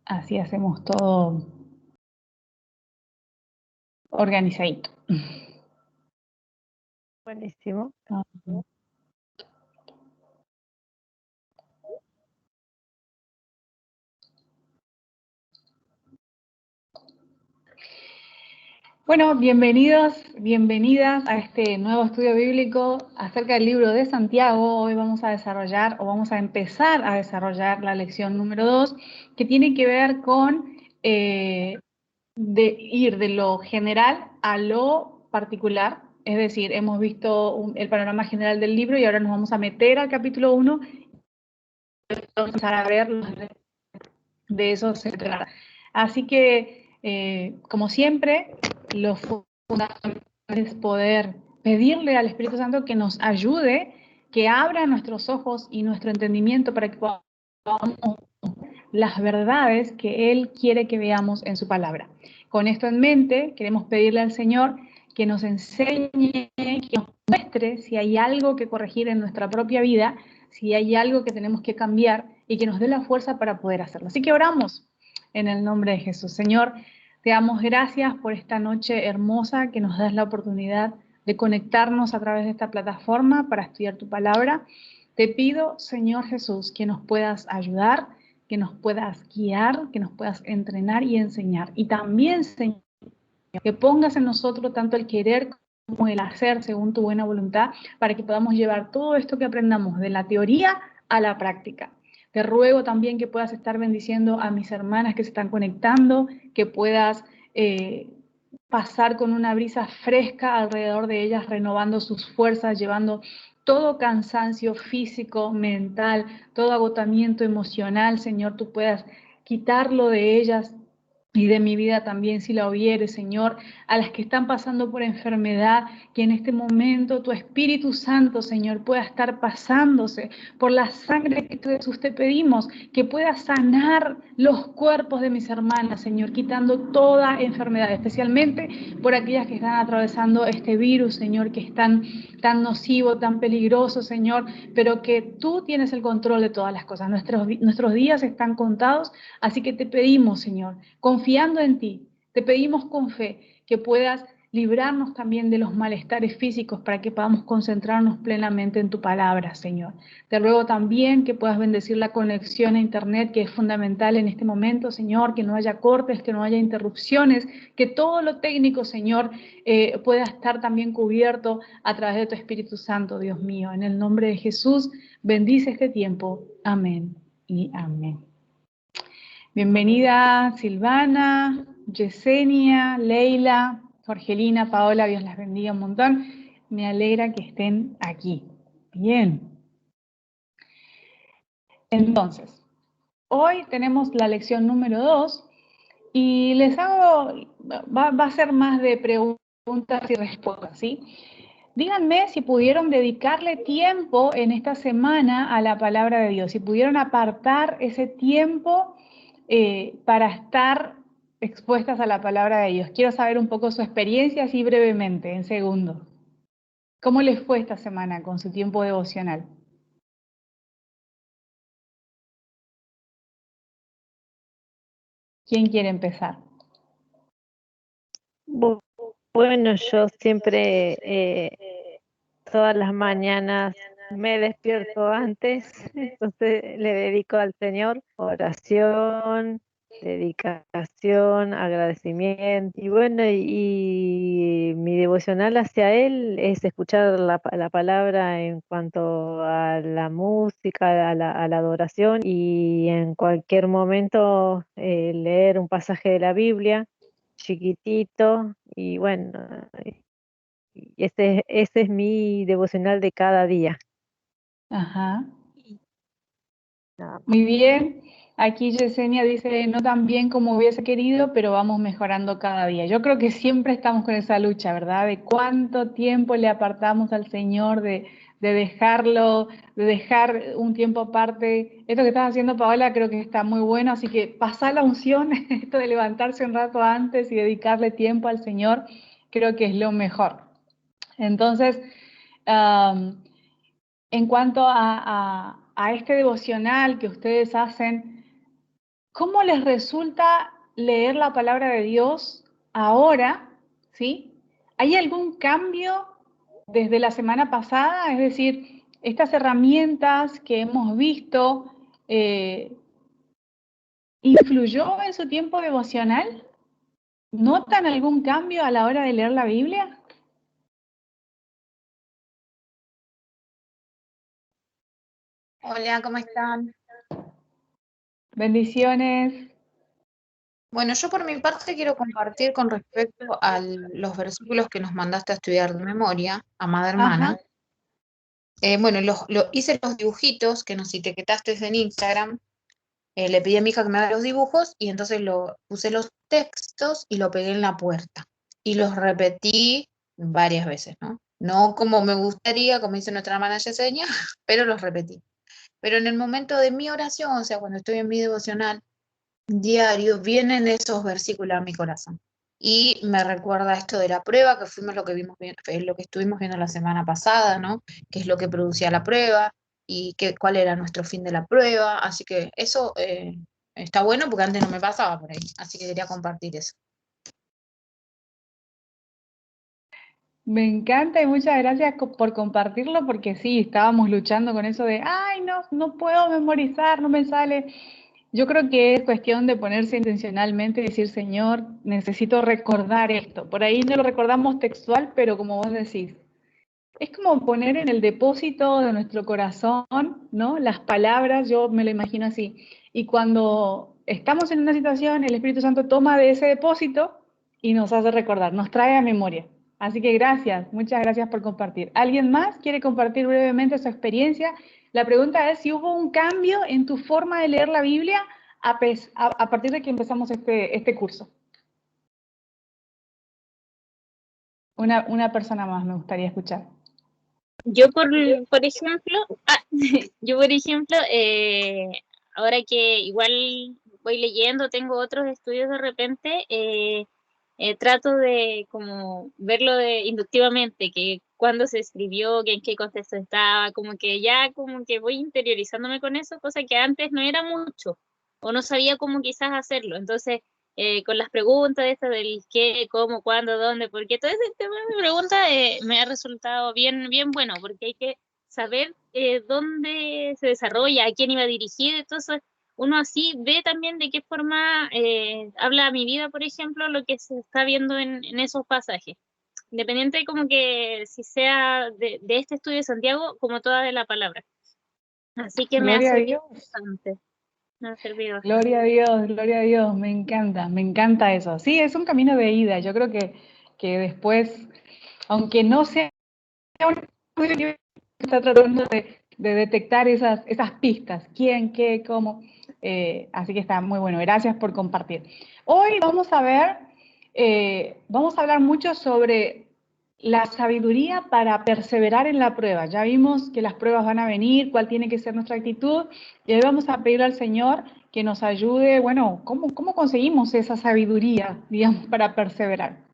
Así hacemos todo organizadito. Buenísimo. Bueno, bienvenidos, bienvenidas a este nuevo estudio bíblico acerca del libro de Santiago. Hoy vamos a desarrollar o vamos a empezar a desarrollar la lección número 2, que tiene que ver con de ir de lo general a lo particular. Es decir, hemos visto el panorama general del libro y ahora nos vamos a meter al capítulo 1 y vamos a empezar a ver de eso se trata. Así que, como siempre, lo fundamental es poder pedirle al Espíritu Santo que nos ayude, que abra nuestros ojos y nuestro entendimiento para que podamos las verdades que Él quiere que veamos en su palabra. Con esto en mente, queremos pedirle al Señor que nos enseñe, que nos muestre si hay algo que corregir en nuestra propia vida, si hay algo que tenemos que cambiar y que nos dé la fuerza para poder hacerlo. Así que oramos en el nombre de Jesús. Señor, te damos gracias por esta noche hermosa que nos das la oportunidad de conectarnos a través de esta plataforma para estudiar tu palabra. Te pido, Señor Jesús, que nos puedas ayudar, que nos puedas guiar, que nos puedas entrenar y enseñar. Y también, Señor, que pongas en nosotros tanto el querer como el hacer según tu buena voluntad, para que podamos llevar todo esto que aprendamos de la teoría a la práctica. Te ruego también que puedas estar bendiciendo a mis hermanas que se están conectando, que puedas pasar con una brisa fresca alrededor de ellas, renovando sus fuerzas, llevando todo cansancio físico, mental, todo agotamiento emocional, Señor, tú puedas quitarlo de ellas y de mi vida también, si la hubiere, Señor, a las que están pasando por enfermedad, que en este momento tu Espíritu Santo, Señor, pueda estar pasándose por la sangre de Cristo Jesús. Te pedimos que pueda sanar los cuerpos de mis hermanas, Señor, quitando toda enfermedad, especialmente por aquellas que están atravesando este virus, Señor, que es tan nocivo, tan peligroso, Señor, pero que tú tienes el control de todas las cosas. Nuestros días están contados, así que te pedimos, Señor, confiando en ti, te pedimos con fe que puedas librarnos también de los malestares físicos para que podamos concentrarnos plenamente en tu palabra, Señor. Te ruego también que puedas bendecir la conexión a internet, que es fundamental en este momento, Señor, que no haya cortes, que no haya interrupciones, que todo lo técnico, Señor, pueda estar también cubierto a través de tu Espíritu Santo, Dios mío. En el nombre de Jesús, bendice este tiempo. Amén y amén. Bienvenida Silvana, Yesenia, Leila, Jorgelina, Paola, Dios las bendiga un montón. Me alegra que estén aquí. Bien. Entonces, hoy tenemos la lección número 2 y les hago, va a ser más de preguntas y respuestas, ¿sí? Díganme si pudieron dedicarle tiempo en esta semana a la palabra de Dios, si pudieron apartar ese tiempo para estar expuestas a la palabra de Dios. Quiero saber un poco su experiencia, así brevemente, en segundos. ¿Cómo les fue esta semana con su tiempo devocional? ¿Quién quiere empezar? Bueno, yo siempre, todas las mañanas me despierto antes, entonces le dedico al Señor oración, dedicación, agradecimiento. Y bueno, y mi devocional hacia Él es escuchar la palabra en cuanto a la música, a la adoración, y en cualquier momento leer un pasaje de la Biblia chiquitito. Y bueno, y ese es mi devocional de cada día. Ajá. Nada más. Muy bien. Aquí Yesenia dice, no tan bien como hubiese querido, pero vamos mejorando cada día. Yo creo que siempre estamos con esa lucha, ¿verdad? De cuánto tiempo le apartamos al Señor, de dejarlo, de dejar un tiempo aparte. Esto que estás haciendo, Paola, creo que está muy bueno, así que pasar la unción, esto de levantarse un rato antes y dedicarle tiempo al Señor, creo que es lo mejor. Entonces, en cuanto a este devocional que ustedes hacen, ¿cómo les resulta leer la palabra de Dios ahora? ¿Sí? ¿Hay algún cambio desde la semana pasada? Es decir, estas herramientas que hemos visto, ¿influyó en su tiempo devocional? ¿Notan algún cambio a la hora de leer la Biblia? Hola, ¿cómo están? Bendiciones. Bueno, yo por mi parte quiero compartir con respecto a los versículos que nos mandaste a estudiar de memoria, amada hermana. Ajá. Bueno, hice los dibujitos que nos etiquetaste en Instagram. Le pedí a mi hija que me haga los dibujos y entonces puse los textos y lo pegué en la puerta. Y los repetí varias veces, ¿no? No como me gustaría, como dice nuestra hermana Yesenia, pero los repetí. Pero en el momento de mi oración, o sea, cuando estoy en mi devocional diario, vienen esos versículos a mi corazón. Y me recuerda esto de la prueba, que fuimos lo que vimos, lo que estuvimos viendo la semana pasada, ¿no? Qué es lo que producía la prueba y cuál era nuestro fin de la prueba. Así que eso está bueno porque antes no me pasaba por ahí. Así que quería compartir eso. Me encanta y muchas gracias por compartirlo, porque sí, estábamos luchando con eso de, ay, no puedo memorizar, no me sale. Yo creo que es cuestión de ponerse intencionalmente y decir, Señor, necesito recordar esto. Por ahí no lo recordamos textual, pero como vos decís, es como poner en el depósito de nuestro corazón, ¿no? Las palabras, yo me lo imagino así. Y cuando estamos en una situación, el Espíritu Santo toma de ese depósito y nos hace recordar, nos trae a memoria. Así que gracias, muchas gracias por compartir. ¿Alguien más quiere compartir brevemente su experiencia? La pregunta es si hubo un cambio en tu forma de leer la Biblia a partir de que empezamos este curso. Una persona más me gustaría escuchar. Yo por ejemplo, yo por ejemplo, ahora que igual voy leyendo, tengo otros estudios de repente, trato de como verlo inductivamente, que cuándo se escribió, que en qué contexto estaba, como que ya como que voy interiorizándome con eso, cosa que antes no era mucho, o no sabía cómo quizás hacerlo. Entonces, con las preguntas estas del qué, cómo, cuándo, dónde, porque todo ese tema de preguntas me ha resultado bien, bien bueno, porque hay que saber dónde se desarrolla, a quién iba dirigido, entonces uno así ve también de qué forma habla mi vida, por ejemplo, lo que se está viendo en esos pasajes. Independiente como que si sea de este estudio de Santiago, como toda de la palabra. Así que Gloria a Dios. bastante. Me ha servido bastante. Gloria a Dios, me encanta eso. Sí, es un camino de ida. Yo creo que después, aunque no sea un estudio, está tratando de detectar esas pistas, quién, qué, cómo. Así que está muy bueno. Gracias por compartir. Hoy vamos a hablar mucho sobre la sabiduría para perseverar en la prueba. Ya vimos que las pruebas van a venir, cuál tiene que ser nuestra actitud, y hoy vamos a pedir al Señor que nos ayude, bueno, ¿cómo conseguimos esa sabiduría, digamos, para perseverar?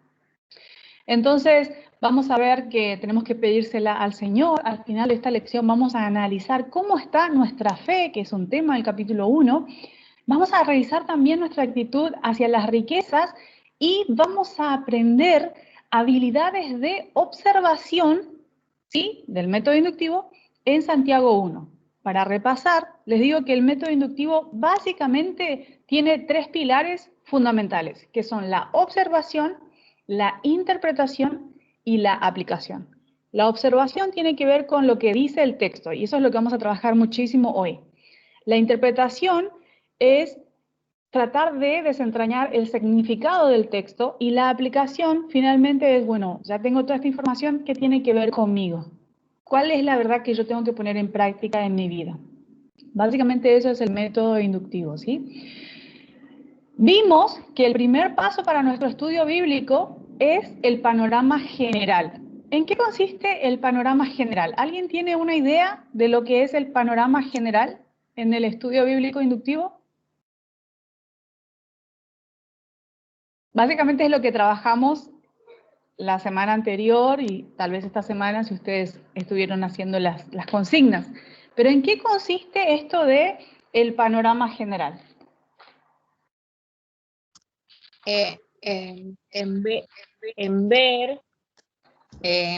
Entonces, vamos a ver que tenemos que pedírsela al Señor. Al final de esta lección vamos a analizar cómo está nuestra fe, que es un tema del capítulo 1. Vamos a revisar también nuestra actitud hacia las riquezas y vamos a aprender habilidades de observación, ¿sí?, del método inductivo en Santiago 1. Para repasar, les digo que el método inductivo básicamente tiene 3 pilares fundamentales, que son la observación, la interpretación y la aplicación. La observación tiene que ver con lo que dice el texto y eso es lo que vamos a trabajar muchísimo hoy. La interpretación es tratar de desentrañar el significado del texto y la aplicación finalmente es, bueno, ya tengo toda esta información que tiene que ver conmigo. ¿Cuál es la verdad que yo tengo que poner en práctica en mi vida? Básicamente eso es el método inductivo, ¿sí? Vimos que el primer paso para nuestro estudio bíblico es el panorama general. ¿En qué consiste el panorama general? ¿Alguien tiene una idea de lo que es el panorama general en el estudio bíblico inductivo? Básicamente es lo que trabajamos la semana anterior y tal vez esta semana si ustedes estuvieron haciendo las consignas. Pero ¿en qué consiste esto de el panorama general? en ver,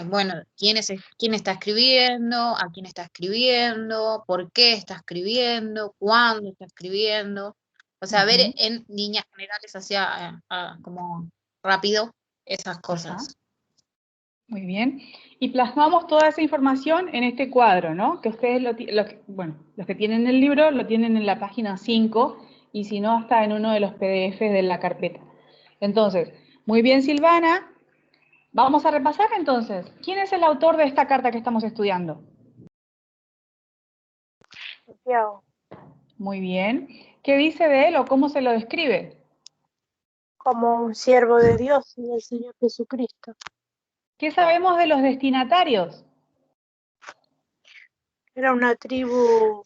bueno, quién está escribiendo, a quién está escribiendo, por qué está escribiendo, cuándo está escribiendo. O sea, ver en líneas generales hacia como rápido esas cosas. Muy bien. Y plasmamos toda esa información en este cuadro, ¿no? Que ustedes, bueno, los que tienen el libro lo tienen en la página 5 y si no, está en uno de los PDFs de la carpeta. Entonces, muy bien, Silvana. Vamos a repasar entonces. ¿Quién es el autor de esta carta que estamos estudiando? Santiago. Muy bien. ¿Qué dice de él o cómo se lo describe? Como un siervo de Dios y del Señor Jesucristo. ¿Qué sabemos de los destinatarios? Era una tribu.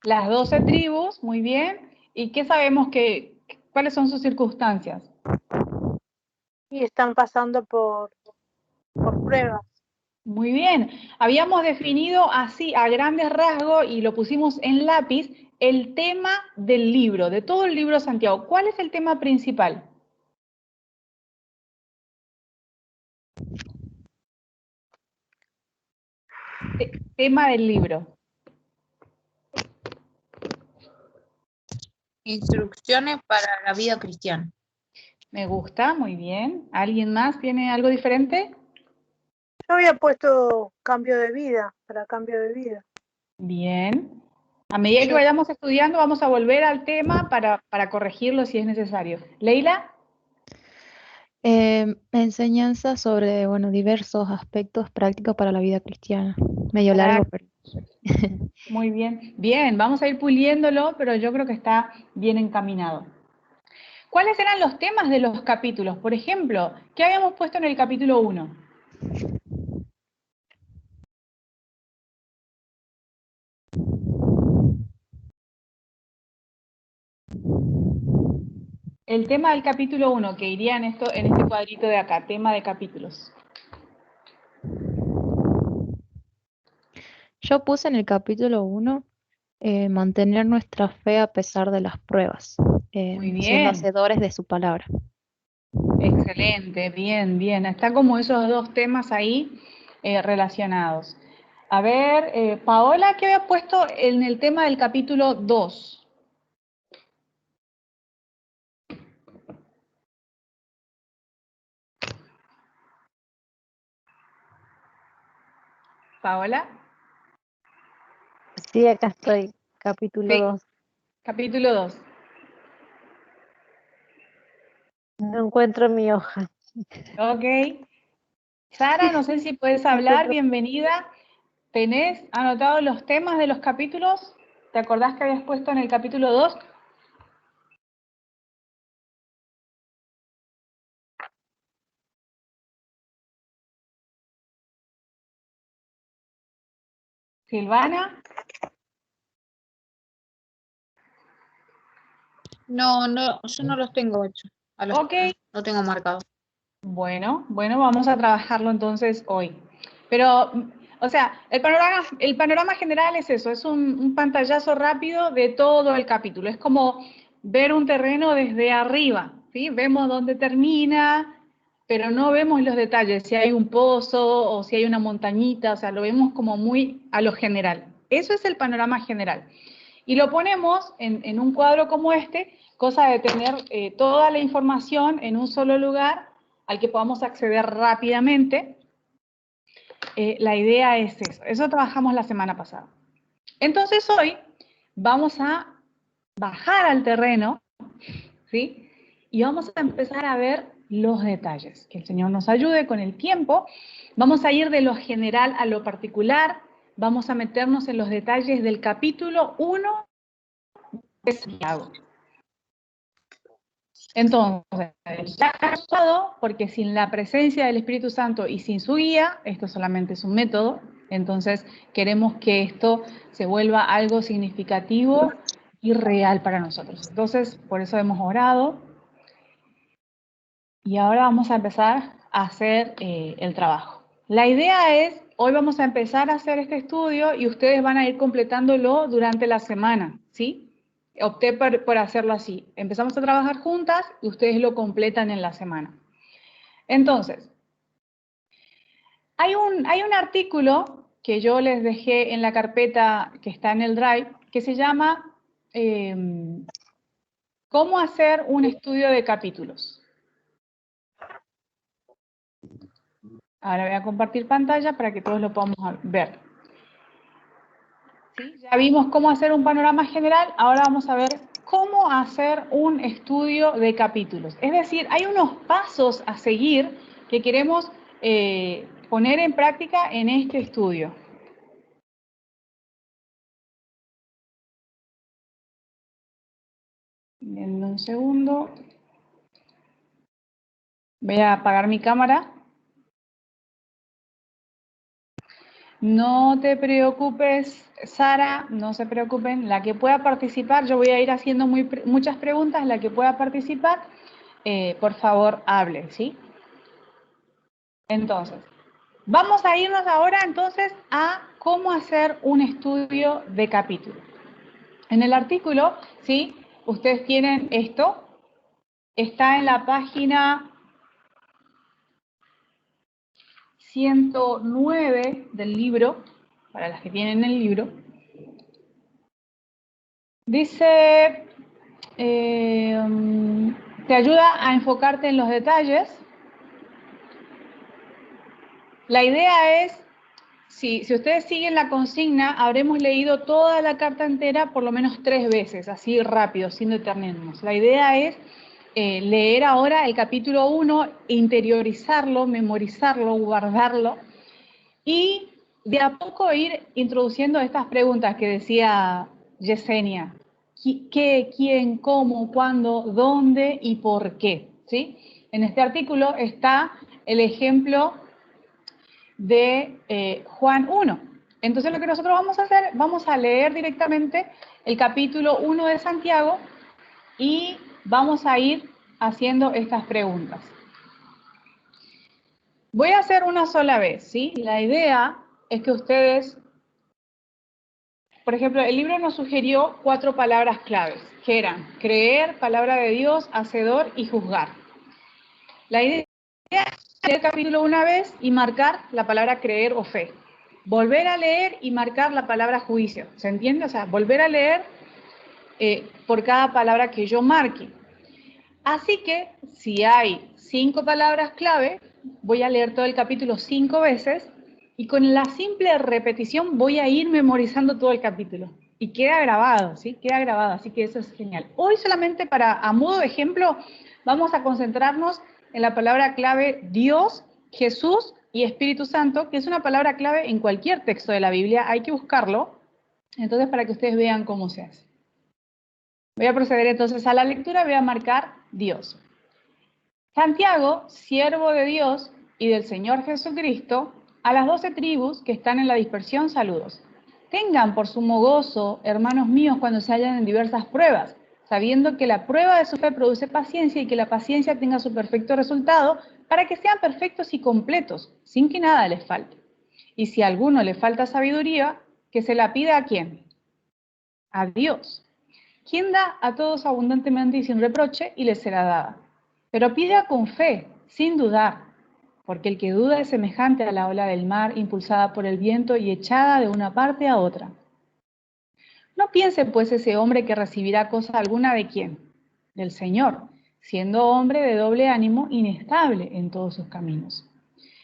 Las 12 tribus, muy bien. ¿Y qué sabemos cuáles son sus circunstancias? Y están pasando por pruebas. Muy bien. Habíamos definido así a grandes rasgos y lo pusimos en lápiz el tema del libro, de todo el libro Santiago. ¿Cuál es el tema principal? Tema del libro. Instrucciones para la vida cristiana. Me gusta, muy bien. ¿Alguien más tiene algo diferente? Yo había puesto cambio de vida, para cambio de vida. Bien. A medida que vayamos estudiando, vamos a volver al tema para corregirlo si es necesario. ¿Leila? Enseñanza sobre, bueno, diversos aspectos prácticos para la vida cristiana. Medio largo, pero... Muy bien. Bien, vamos a ir puliéndolo, pero yo creo que está bien encaminado. ¿Cuáles eran los temas de los capítulos? Por ejemplo, ¿qué habíamos puesto en el capítulo 1? El tema del capítulo 1, que iría en este cuadrito de acá, tema de capítulos. Yo puse en el capítulo 1 mantener nuestra fe a pesar de las pruebas, Muy bien. siendo hacedores de su palabra. Excelente, bien, bien. Está como esos dos temas ahí relacionados. A ver, Paola, ¿qué había puesto en el tema del capítulo 2? Paola. Sí, acá estoy, capítulo 2. Capítulo 2. No encuentro mi hoja. Ok. Sara, no sé si puedes hablar, bienvenida. ¿Tenés anotado los temas de los capítulos? ¿Te acordás que habías puesto en el capítulo 2? Silvana. No, yo no los tengo hechos. Ok. No tengo marcado. Bueno, vamos a trabajarlo entonces hoy. Pero, o sea, el panorama general es eso, es un pantallazo rápido de todo el capítulo. Es como ver un terreno desde arriba, ¿sí? Vemos dónde termina, pero no vemos los detalles, si hay un pozo o si hay una montañita, o sea, lo vemos como muy a lo general. Eso es el panorama general. Y lo ponemos en un cuadro como este, cosa de tener toda la información en un solo lugar al que podamos acceder rápidamente. La idea es eso trabajamos la semana pasada. Entonces hoy vamos a bajar al terreno, ¿sí? Y vamos a empezar a ver los detalles. Que el Señor nos ayude con el tiempo. Vamos a ir de lo general a lo particular. Vamos a meternos en los detalles del capítulo 1 de Santiago. Entonces, ya todo, porque sin la presencia del Espíritu Santo y sin su guía, esto solamente es un método, entonces queremos que esto se vuelva algo significativo y real para nosotros. Entonces, por eso hemos orado y ahora vamos a empezar a hacer el trabajo. La idea es, hoy vamos a empezar a hacer este estudio y ustedes van a ir completándolo durante la semana, ¿sí? opté por hacerlo así. Empezamos a trabajar juntas y ustedes lo completan en la semana. Entonces, hay un artículo que yo les dejé en la carpeta que está en el Drive, que se llama ¿Cómo hacer un estudio de capítulos? Ahora voy a compartir pantalla para que todos lo podamos ver. ¿Sí? Ya vimos cómo hacer un panorama general, ahora vamos a ver cómo hacer un estudio de capítulos. Es decir, hay unos pasos a seguir que queremos poner en práctica en este estudio. Denme un segundo. Voy a apagar mi cámara. No te preocupes, Sara, no se preocupen. La que pueda participar, yo voy a ir haciendo muchas preguntas. La que pueda participar, por favor, hable, ¿sí? Entonces, vamos a irnos ahora entonces a cómo hacer un estudio de capítulo. En el artículo, ¿sí? Ustedes tienen esto. Está en la página 109 del libro, para las que tienen el libro. Dice, te ayuda a enfocarte en los detalles. La idea es, si ustedes siguen la consigna, habremos leído toda la carta entera por lo menos 3 veces, así rápido, sin detenernos. La idea es leer ahora el capítulo 1, interiorizarlo, memorizarlo, guardarlo, y de a poco ir introduciendo estas preguntas que decía Yesenia. ¿Qué, quién, cómo, cuándo, dónde y por qué? ¿Sí? En este artículo está el ejemplo de Juan 1. Entonces lo que nosotros vamos a hacer, vamos a leer directamente el capítulo 1 de Santiago y vamos a ir haciendo estas preguntas. Voy a hacer una sola vez, ¿sí? La idea es que ustedes, por ejemplo, el libro nos sugirió 4 palabras claves, que eran creer, palabra de Dios, hacedor y juzgar. La idea es leer el capítulo una vez y marcar la palabra creer o fe. Volver a leer y marcar la palabra juicio. ¿Se entiende? O sea, volver a leer por cada palabra que yo marque. Así que, si hay 5 palabras clave, voy a leer todo el capítulo 5 veces y con la simple repetición voy a ir memorizando todo el capítulo. Y queda grabado, ¿sí? Queda grabado, así que eso es genial. Hoy solamente a modo de ejemplo, vamos a concentrarnos en la palabra clave Dios, Jesús y Espíritu Santo, que es una palabra clave en cualquier texto de la Biblia, hay que buscarlo. Entonces, para que ustedes vean cómo se hace. Voy a proceder entonces a la lectura, voy a marcar Dios. Santiago, siervo de Dios y del Señor Jesucristo, a las 12 tribus que están en la dispersión, saludos. Tengan por sumo gozo, hermanos míos, cuando se hallan en diversas pruebas, sabiendo que la prueba de su fe produce paciencia y que la paciencia tenga su perfecto resultado, para que sean perfectos y completos, sin que nada les falte. Y si a alguno le falta sabiduría, que se la pida ¿a quién? A Dios, quien da a todos abundantemente y sin reproche, y les será dada. Pero pida con fe, sin dudar, porque el que duda es semejante a la ola del mar, impulsada por el viento y echada de una parte a otra. No piense pues ese hombre que recibirá cosa alguna ¿de quién? Del Señor, siendo hombre de doble ánimo, inestable en todos sus caminos.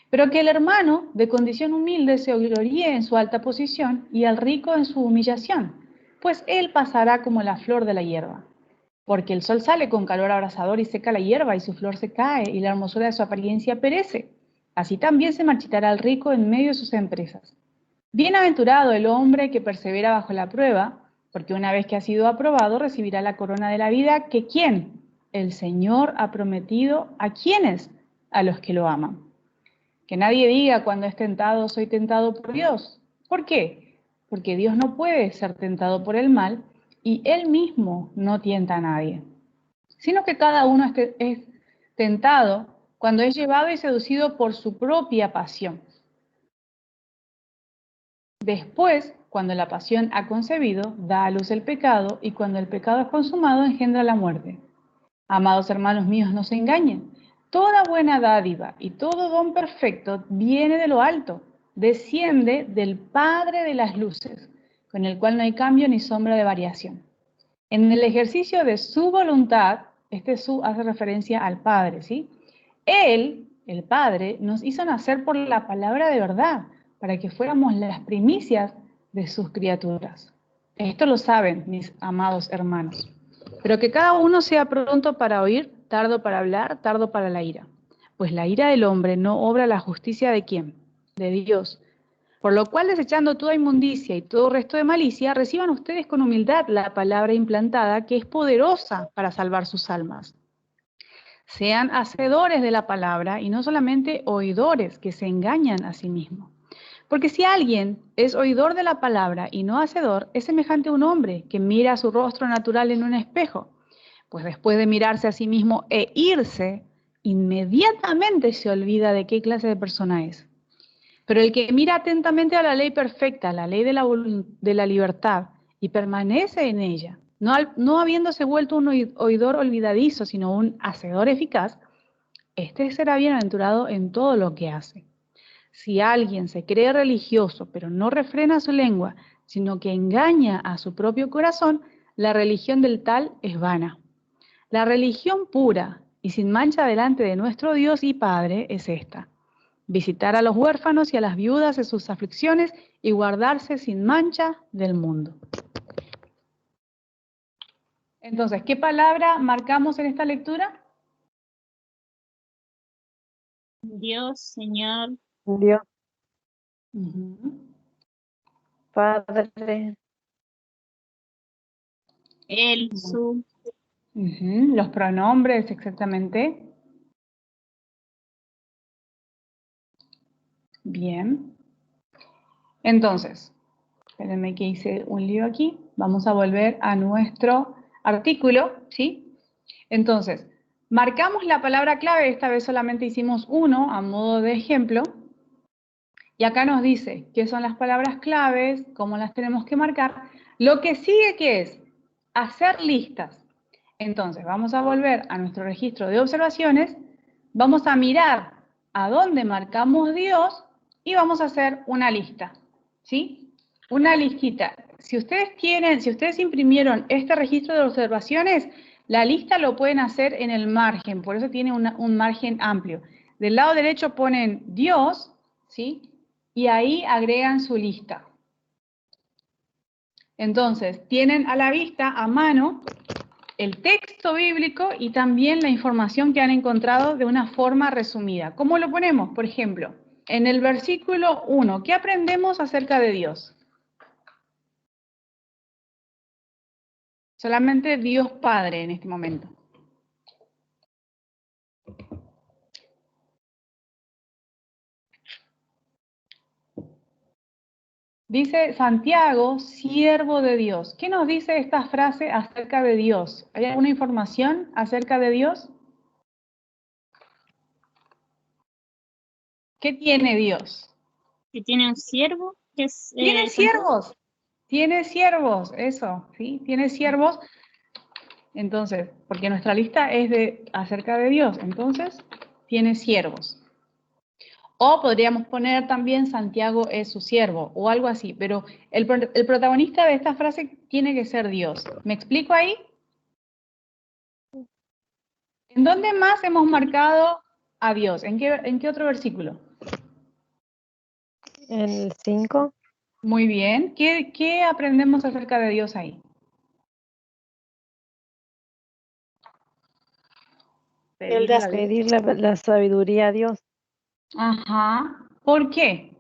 Pero que el hermano de condición humilde se gloríe en su alta posición y al rico en su humillación, pues él pasará como la flor de la hierba. Porque el sol sale con calor abrasador y seca la hierba, y su flor se cae, y la hermosura de su apariencia perece. Así también se marchitará el rico en medio de sus empresas. Bienaventurado el hombre que persevera bajo la prueba, porque una vez que ha sido aprobado recibirá la corona de la vida que ¿quién? El Señor ha prometido ¿a quiénes? A los que lo aman. Que nadie diga cuando es tentado, soy tentado por Dios. ¿Por qué? Porque Dios no puede ser tentado por el mal, y Él mismo no tienta a nadie, sino que cada uno es tentado cuando es llevado y seducido por su propia pasión. Después, Cuando la pasión ha concebido, da a luz el pecado, y cuando el pecado es consumado, engendra la muerte. Amados hermanos míos, no se engañen. Toda buena dádiva y todo don perfecto viene de lo alto, desciende del Padre de las luces, con el cual no hay cambio ni sombra de variación. En el ejercicio de su voluntad, este su hace referencia al Padre, ¿sí? Él, el Padre, nos hizo nacer por la palabra de verdad, para que fuéramos las primicias de sus criaturas. Esto lo saben, mis amados hermanos. Pero que cada uno sea pronto para oír, tardo para hablar, tardo para la ira. Pues la ira del hombre no obra la justicia ¿de quién? De Dios. Por lo cual, desechando toda inmundicia y todo resto de malicia, reciban ustedes con humildad la palabra implantada, que es poderosa para salvar sus almas. Sean hacedores de la palabra y no solamente oidores, que se engañan a sí mismos. Porque si alguien es oidor de la palabra y no hacedor, es semejante a un hombre que mira su rostro natural en un espejo, pues después de mirarse a sí mismo e irse, inmediatamente se olvida de qué clase de persona es. Pero el que mira atentamente a la ley perfecta, la ley de la libertad, y permanece en ella, no habiéndose vuelto un oidor olvidadizo, sino un hacedor eficaz, este será bienaventurado en todo lo que hace. Si alguien se cree religioso, pero no refrena su lengua, sino que engaña a su propio corazón, la religión del tal es vana. La religión pura y sin mancha delante de nuestro Dios y Padre es esta: visitar a los huérfanos y a las viudas en sus aflicciones y guardarse sin mancha del mundo. Entonces, ¿qué palabra marcamos en esta lectura? Dios, Señor, Dios, Uh-huh. Padre, Él, su, Uh-huh. Los pronombres, exactamente. Bien. Entonces, espérenme que hice un lío aquí. Vamos a volver a nuestro artículo, ¿sí? Entonces, marcamos la palabra clave. Esta vez solamente hicimos uno a modo de ejemplo. Y acá nos dice qué son las palabras claves, cómo las tenemos que marcar. Lo que sigue, ¿qué es? Hacer listas. Entonces, vamos a volver a nuestro registro de observaciones, vamos a mirar a dónde marcamos Dios y vamos a hacer una lista, ¿sí? Una listita. Si ustedes imprimieron este registro de observaciones, la lista lo pueden hacer en el margen, por eso tiene un margen amplio. Del lado derecho ponen Dios, ¿sí? Y ahí agregan su lista. Entonces, tienen a la vista, a mano, el texto bíblico y también la información que han encontrado de una forma resumida. ¿Cómo lo ponemos? Por ejemplo, en el versículo 1, ¿qué aprendemos acerca de Dios? Solamente Dios Padre en este momento. Dice Santiago, siervo de Dios. ¿Qué nos dice esta frase acerca de Dios? ¿Hay alguna información acerca de Dios? ¿Qué tiene Dios? que tiene un siervo, que es Tiene Santiago. siervos, eso, ¿sí? Tiene siervos. Entonces, porque nuestra lista es acerca de Dios, entonces tiene siervos. O podríamos poner también Santiago es su siervo o algo así, pero el protagonista de esta frase tiene que ser Dios. ¿Me explico ahí? ¿En dónde más hemos marcado a Dios? ¿En qué otro versículo? el 5, Muy bien. ¿Qué aprendemos acerca de Dios ahí? El de pedir la sabiduría a Dios. Ajá. ¿Por qué?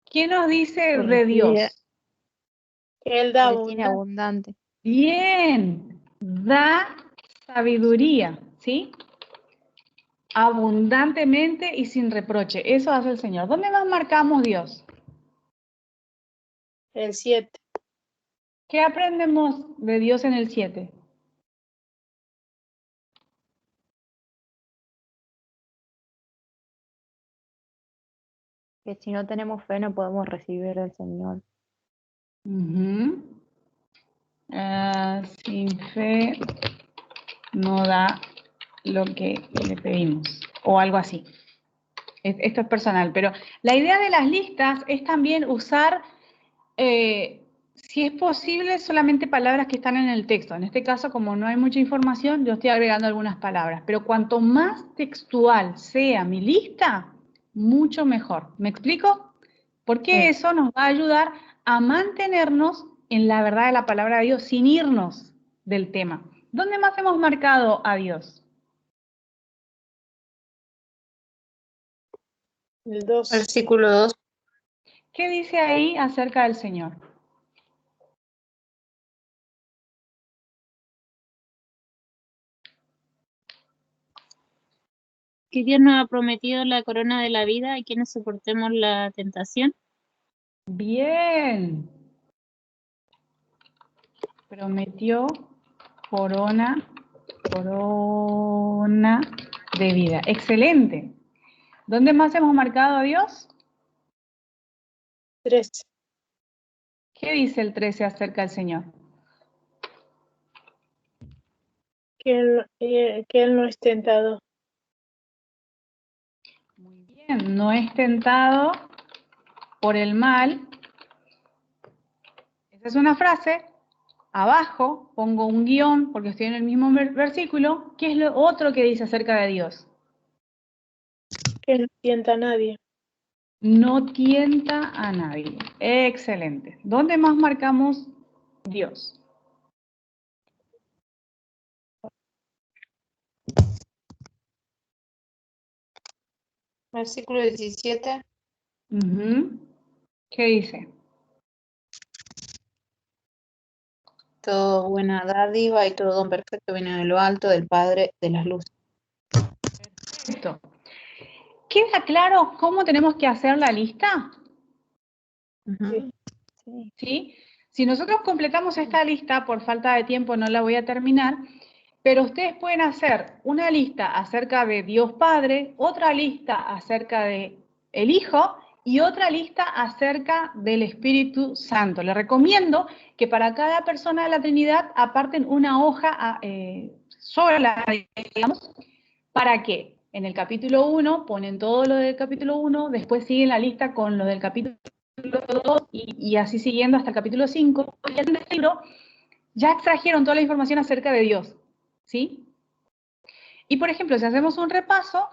¿Qué nos dice de Porque Dios? Él da Porque tiene abundante. abundante. Bien, da sabiduría, ¿sí? Abundantemente y sin reproche. Eso hace el Señor. ¿Dónde más marcamos Dios? El 7. ¿Qué aprendemos de Dios en el 7? Que si no tenemos fe no podemos recibir al Señor. Sin fe no da lo que le pedimos, o algo así. Esto es personal, pero la idea de las listas es también usar, si es posible, solamente palabras que están en el texto. En este caso, como no hay mucha información, yo estoy agregando algunas palabras, pero cuanto más textual sea mi lista, mucho mejor. ¿Me explico? Porque eso nos va a ayudar a mantenernos en la verdad de la palabra de Dios sin irnos del tema. ¿Dónde más hemos marcado a Dios? El 2. Versículo 2. ¿Qué dice ahí acerca del Señor? Que Dios nos ha prometido la corona de la vida a quienes soportemos la tentación. Bien. Prometió corona de vida. Excelente. ¿Dónde más hemos marcado a Dios? 3. ¿Qué dice el 13 acerca del Señor? Que él no es tentado. Muy bien, no es tentado por el mal. Esa es una frase. Abajo pongo un guión porque estoy en el mismo versículo. ¿Qué es lo otro que dice acerca de Dios? Que no tienta a nadie. No tienta a nadie. Excelente. ¿Dónde más marcamos Dios? Versículo 17. ¿Qué dice? Todo buena dádiva y todo don perfecto viene de lo alto, del Padre de las luces. Perfecto. ¿Queda claro cómo tenemos que hacer la lista? Ujú. ¿Sí? Si nosotros completamos esta lista, por falta de tiempo no la voy a terminar, pero ustedes pueden hacer una lista acerca de Dios Padre, otra lista acerca de el Hijo y otra lista acerca del Espíritu Santo. Les recomiendo que para cada persona de la Trinidad aparten una hoja sobre la, digamos, ¿para qué? En el capítulo 1 ponen todo lo del capítulo 1, después siguen la lista con lo del capítulo 2 y así siguiendo hasta el capítulo 5. Y en el libro ya extrajeron toda la información acerca de Dios, ¿sí? Y por ejemplo, si hacemos un repaso,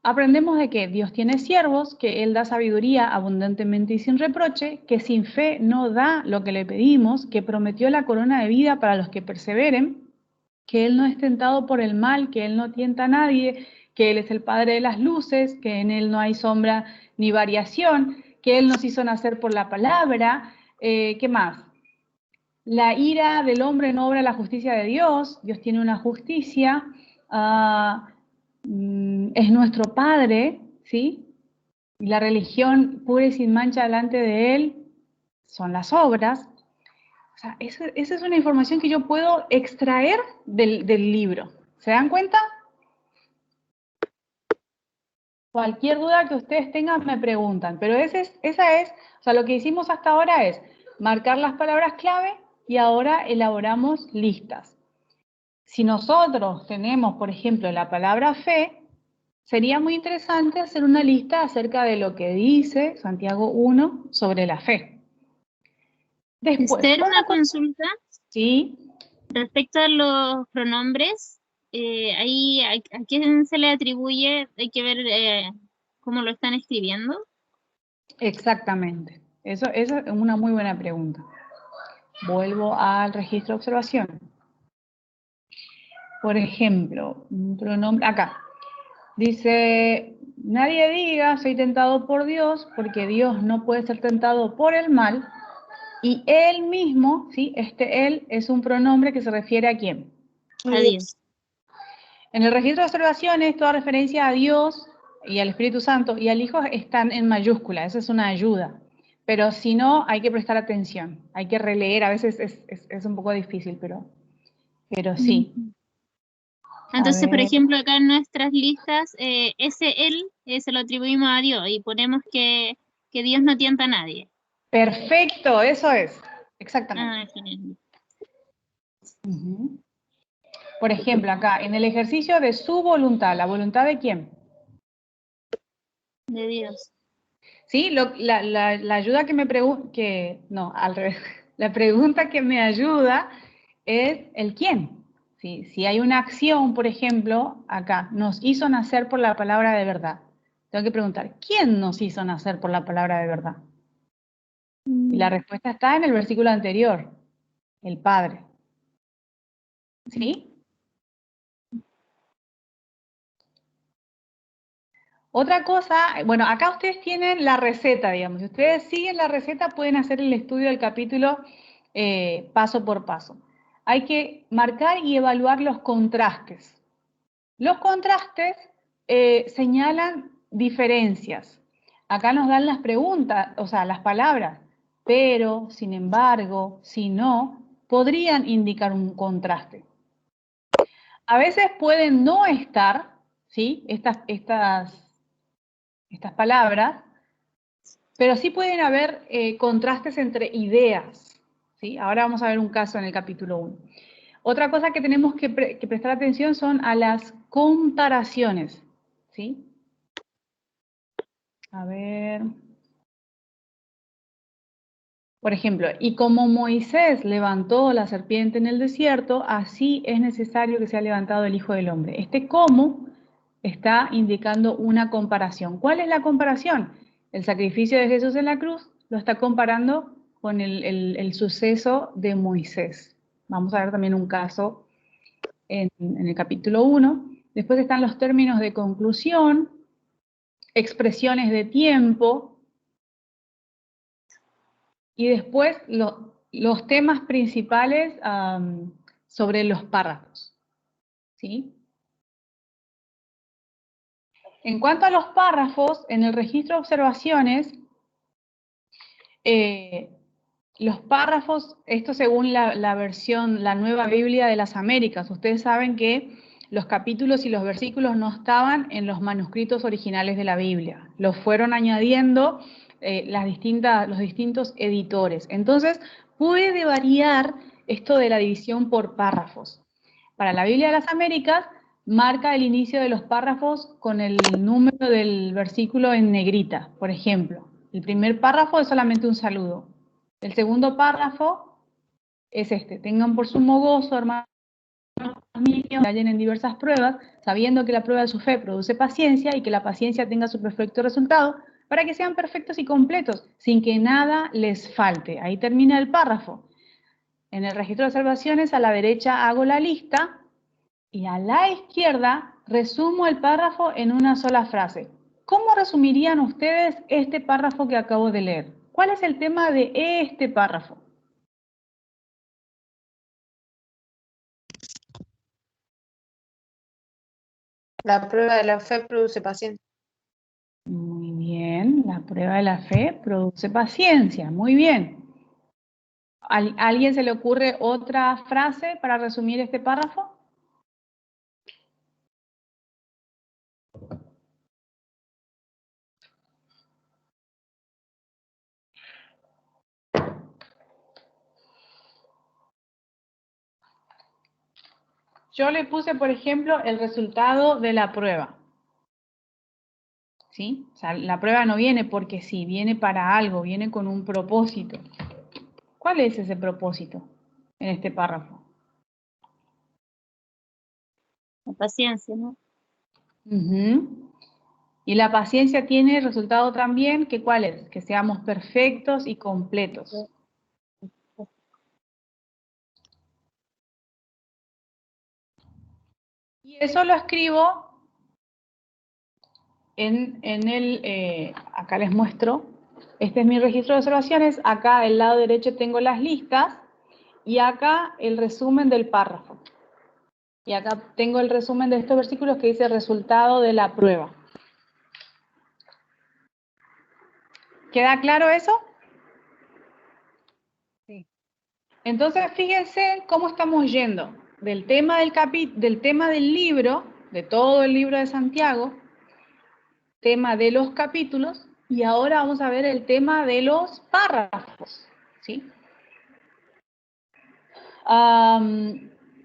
aprendemos de que Dios tiene siervos, que Él da sabiduría abundantemente y sin reproche, que sin fe no da lo que le pedimos, que prometió la corona de vida para los que perseveren, que Él no es tentado por el mal, que Él no tienta a nadie, que Él es el Padre de las luces, que en Él no hay sombra ni variación, que Él nos hizo nacer por la palabra. ¿Qué más? La ira del hombre no obra la justicia de Dios. Dios tiene una justicia. Es nuestro Padre, ¿sí? Y la religión pura y sin mancha delante de Él son las obras. O sea, esa es una información que yo puedo extraer del libro. ¿Se dan cuenta? Cualquier duda que ustedes tengan me preguntan, pero esa es, o sea, lo que hicimos hasta ahora es marcar las palabras clave y ahora elaboramos listas. Si nosotros tenemos, por ejemplo, la palabra fe, sería muy interesante hacer una lista acerca de lo que dice Santiago 1 sobre la fe. Después, Esther, una consulta. Sí. Respecto a los pronombres, ahí a quién se le atribuye, hay que ver cómo lo están escribiendo. Exactamente. Eso es una muy buena pregunta. Vuelvo al registro de observación. Por ejemplo, un pronombre, acá, dice, nadie diga soy tentado por Dios, porque Dios no puede ser tentado por el mal, y Él mismo, ¿sí? Él es un pronombre que se refiere ¿a quién? A Dios. En el registro de observaciones, toda referencia a Dios y al Espíritu Santo y al Hijo están en mayúscula, esa es una ayuda. Pero si no, hay que prestar atención, hay que releer, a veces es un poco difícil, pero sí. Entonces, por ejemplo, acá en nuestras listas, ese él se lo atribuimos a Dios y ponemos que que Dios no tienta a nadie. Perfecto, eso es. Exactamente. Ah, genial. Ujú. Por ejemplo, acá, en el ejercicio de su voluntad, ¿la voluntad de quién? De Dios. Sí, la ayuda que me pregunta, no, al revés, la pregunta que me ayuda es el quién. ¿Sí? Si hay una acción, por ejemplo, acá, nos hizo nacer por la palabra de verdad. Tengo que preguntar, ¿quién nos hizo nacer por la palabra de verdad? Y la respuesta está en el versículo anterior, el Padre. ¿Sí? Otra cosa, bueno, acá ustedes tienen la receta, digamos. Si ustedes siguen la receta, pueden hacer el estudio del capítulo paso por paso. Hay que marcar y evaluar los contrastes. Los contrastes señalan diferencias. Acá nos dan las preguntas, o sea, las palabras, pero, sin embargo, si no, podrían indicar un contraste. A veces pueden no estar, ¿sí? Estas palabras, pero sí pueden haber contrastes entre ideas, ¿sí? Ahora vamos a ver un caso en el capítulo 1. Otra cosa que tenemos que prestar atención son a las comparaciones, ¿sí? A ver. Por ejemplo, y como Moisés levantó la serpiente en el desierto, así es necesario que sea levantado el Hijo del Hombre. Este cómo está indicando una comparación. ¿Cuál es la comparación? El sacrificio de Jesús en la cruz lo está comparando con el suceso de Moisés. Vamos a ver también un caso en el capítulo 1. Después están los términos de conclusión, expresiones de tiempo, y después los temas principales sobre los párrafos. ¿Sí? En cuanto a los párrafos, en el registro de observaciones, los párrafos, esto según la versión, la Nueva Biblia de las Américas, ustedes saben que los capítulos y los versículos no estaban en los manuscritos originales de la Biblia, los fueron añadiendo los distintos editores. Entonces, puede variar esto de la división por párrafos. Para la Biblia de las Américas, marca el inicio de los párrafos con el número del versículo en negrita, por ejemplo. El primer párrafo es solamente un saludo. El segundo párrafo es este: tengan por sumo gozo, hermanos míos, que hallen en diversas pruebas, sabiendo que la prueba de su fe produce paciencia y que la paciencia tenga su perfecto resultado, para que sean perfectos y completos, sin que nada les falte. Ahí termina el párrafo. En el registro de observaciones, a la derecha hago la lista y a la izquierda resumo el párrafo en una sola frase. ¿Cómo resumirían ustedes este párrafo que acabo de leer? ¿Cuál es el tema de este párrafo? La prueba de la fe produce paciencia. Muy bien, la prueba de la fe produce paciencia. Muy bien. ¿A alguien se le ocurre otra frase para resumir este párrafo? Yo le puse, por ejemplo, el resultado de la prueba. ¿Sí? O sea, la prueba no viene porque sí, viene para algo, viene con un propósito. ¿Cuál es ese propósito en este párrafo? La paciencia, ¿no? Uh-huh. Y la paciencia tiene resultado también, que ¿cuál es? Que seamos perfectos y completos. Y eso lo escribo acá les muestro, este es mi registro de observaciones, acá del lado derecho tengo las listas y acá el resumen del párrafo. Y acá tengo el resumen de estos versículos que dice resultado de la prueba. ¿Queda claro eso? Sí. Entonces, fíjense cómo estamos yendo del tema del libro, de todo el libro de Santiago, tema de los capítulos, Y ahora vamos a ver el tema de los párrafos, ¿sí?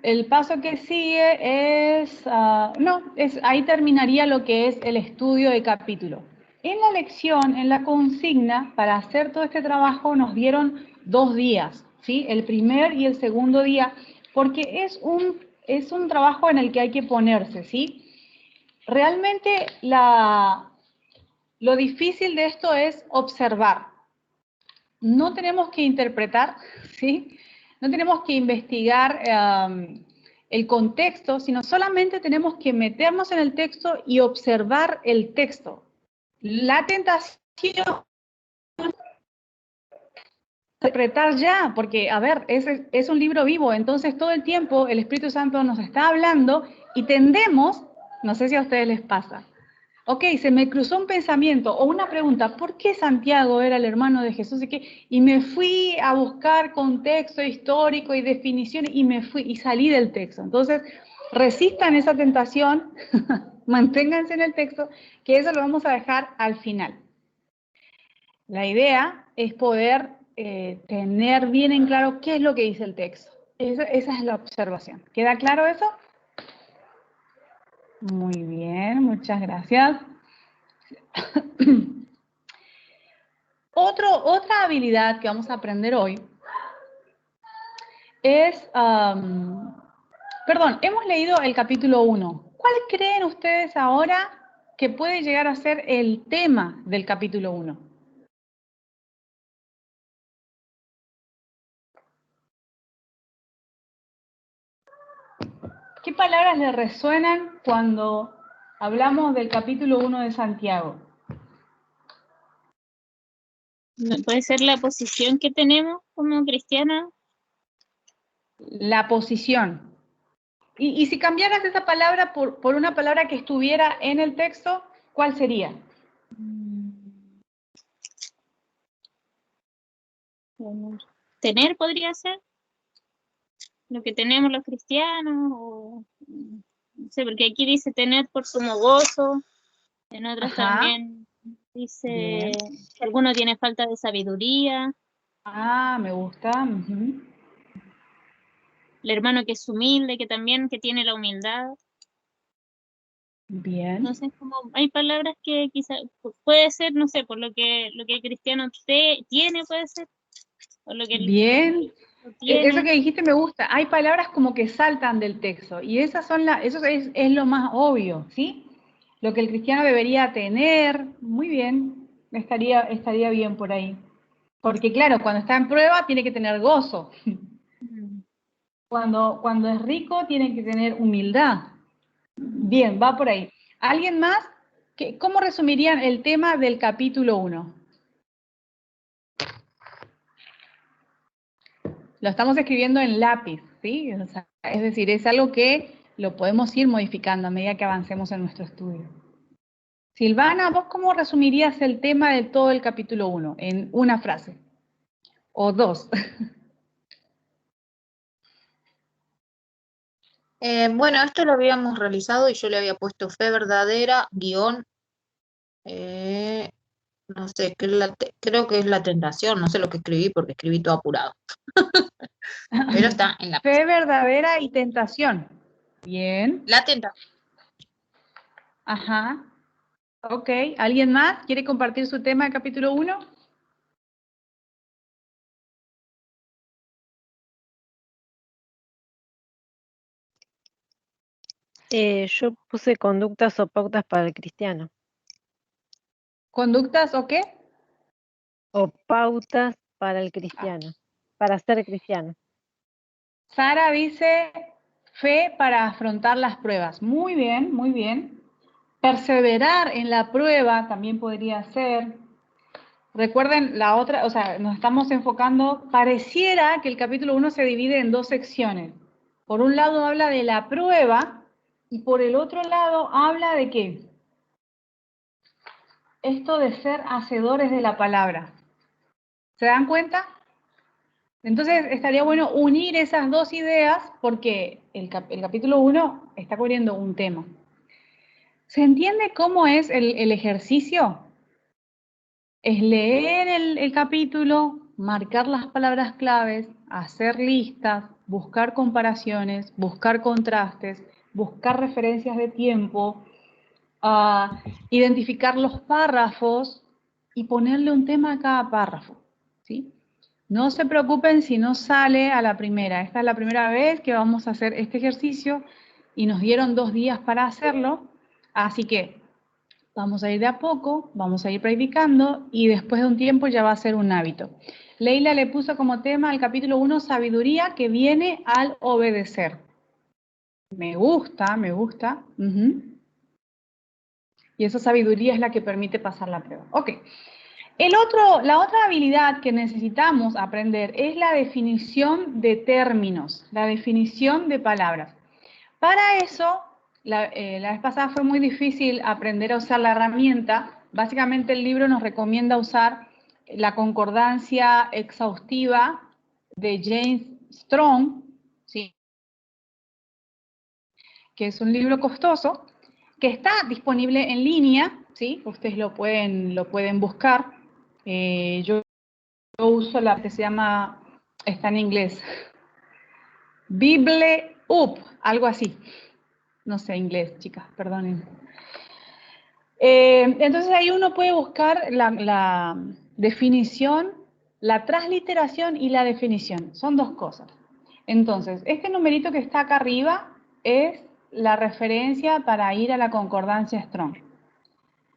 El paso que sigue es, ahí terminaría lo que es el estudio de capítulo. En la lección, en la consigna, para hacer todo este trabajo nos dieron 2 días, ¿sí? El primer y el segundo día, porque es un trabajo en el que hay que ponerse, ¿sí? Realmente lo difícil de esto es observar. No tenemos que interpretar, ¿sí? No tenemos que investigar el contexto, sino solamente tenemos que meternos en el texto y observar el texto. La tentación es interpretar ya, porque, a ver, es un libro vivo, entonces todo el tiempo el Espíritu Santo nos está hablando y tendemos, no sé si a ustedes les pasa, ok, se me cruzó un pensamiento o una pregunta, ¿por qué Santiago era el hermano de Jesús? Y me fui a buscar contexto histórico y definiciones y me fui y salí del texto. Entonces, resistan esa tentación, manténganse en el texto, que eso lo vamos a dejar al final. La idea es poder tener bien en claro qué es lo que dice el texto. Esa es la observación. ¿Queda claro eso? Muy bien, muchas gracias. Otra habilidad que vamos a aprender hoy es, hemos leído el capítulo 1. ¿Cuál creen ustedes ahora que puede llegar a ser el tema del capítulo 1? ¿Qué palabras le resuenan cuando hablamos del capítulo 1 de Santiago? ¿Puede ser la posición que tenemos como cristianos? La posición. Y si cambiaras esa palabra por una palabra que estuviera en el texto, ¿cuál sería? Tener podría ser lo que tenemos los cristianos, o no sé, porque aquí dice tener por sumo gozo, en otras Ajá. también dice Bien. que alguno tiene falta de sabiduría. Ah, me gusta. Uh-huh. El hermano que es humilde, que también que tiene la humildad. Bien. Entonces, como hay palabras que quizás puede ser, no sé, por lo que el cristiano tiene, puede ser. Por lo que Bien. tiene. Eso que dijiste me gusta. Hay palabras como que saltan del texto y eso es lo más obvio, ¿sí? Lo que el cristiano debería tener. Muy bien. Estaría bien por ahí. Porque claro, cuando está en prueba tiene que tener gozo. Cuando es rico tiene que tener humildad. Bien, va por ahí. ¿Alguien más? ¿Cómo resumirían el tema del capítulo 1? Lo estamos escribiendo en lápiz, ¿sí? O sea, es decir, es algo que lo podemos ir modificando a medida que avancemos en nuestro estudio. Silvana, ¿vos cómo resumirías el tema de todo el capítulo 1 en una frase? O 2. Bueno, esto lo habíamos realizado y yo le había puesto fe verdadera, guión, no sé, creo que es la tentación, no sé lo que escribí porque escribí todo apurado. Pero está en la... Fe verdadera y tentación. Bien. La tentación. Ajá. Ok. ¿Alguien más quiere compartir su tema del capítulo 1? Yo puse conductas o pautas para el cristiano. ¿Conductas o qué? O pautas para el cristiano, para ser cristiano. Sara dice fe para afrontar las pruebas. Muy bien, muy bien. Perseverar en la prueba también podría ser. Recuerden la otra, o sea, nos estamos enfocando, pareciera que el capítulo 1 se divide en 2 secciones. Por un lado habla de la prueba y por el otro lado habla de ¿qué? Esto de ser hacedores de la palabra. ¿Se dan cuenta? Entonces estaría bueno unir esas 2 ideas porque el capítulo 1 está cubriendo un tema. ¿Se entiende cómo es el ejercicio? Es leer el capítulo, marcar las palabras claves, hacer listas, buscar comparaciones, buscar contrastes, buscar referencias de tiempo, identificar los párrafos y ponerle un tema a cada párrafo, ¿sí? No se preocupen si no sale a la primera. Esta es la primera vez que vamos a hacer este ejercicio y nos dieron 2 días para hacerlo, así que vamos a ir de a poco, vamos a ir practicando y después de un tiempo ya va a ser un hábito. Leila le puso como tema al capítulo 1, sabiduría que viene al obedecer. Me gusta, me gusta. Y esa sabiduría es la que permite pasar la prueba. Ok. La otra habilidad que necesitamos aprender es la definición de términos, la definición de palabras. Para eso, la vez pasada fue muy difícil aprender a usar la herramienta. Básicamente el libro nos recomienda usar la concordancia exhaustiva de James Strong, ¿sí? Que es un libro costoso, que está disponible en línea, ¿sí? Ustedes lo pueden buscar. Yo uso la que se llama, está en inglés, Bible Up, algo así. No sé inglés, chicas, perdonen. Entonces ahí uno puede buscar la definición, la transliteración y la definición. Son 2 cosas. Entonces, este numerito que está acá arriba es la referencia para ir a la concordancia Strong.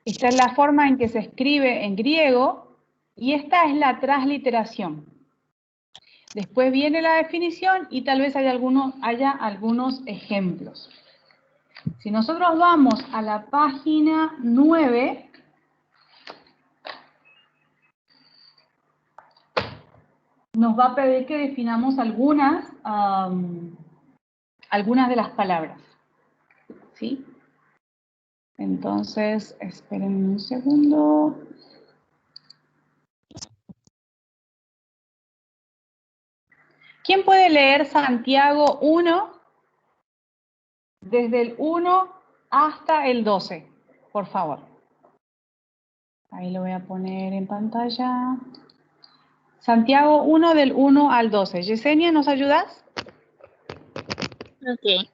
Esta es la forma en que se escribe en griego y esta es la transliteración. Después viene la definición y tal vez haya algunos ejemplos. Si nosotros vamos a la página 9, nos va a pedir que definamos algunas de las palabras, ¿sí? Entonces, esperen un segundo. ¿Quién puede leer Santiago 1, desde el 1 hasta el 12? Por favor. Ahí lo voy a poner en pantalla. Santiago 1, del 1 al 12. Yesenia, ¿nos ayudas? Ok.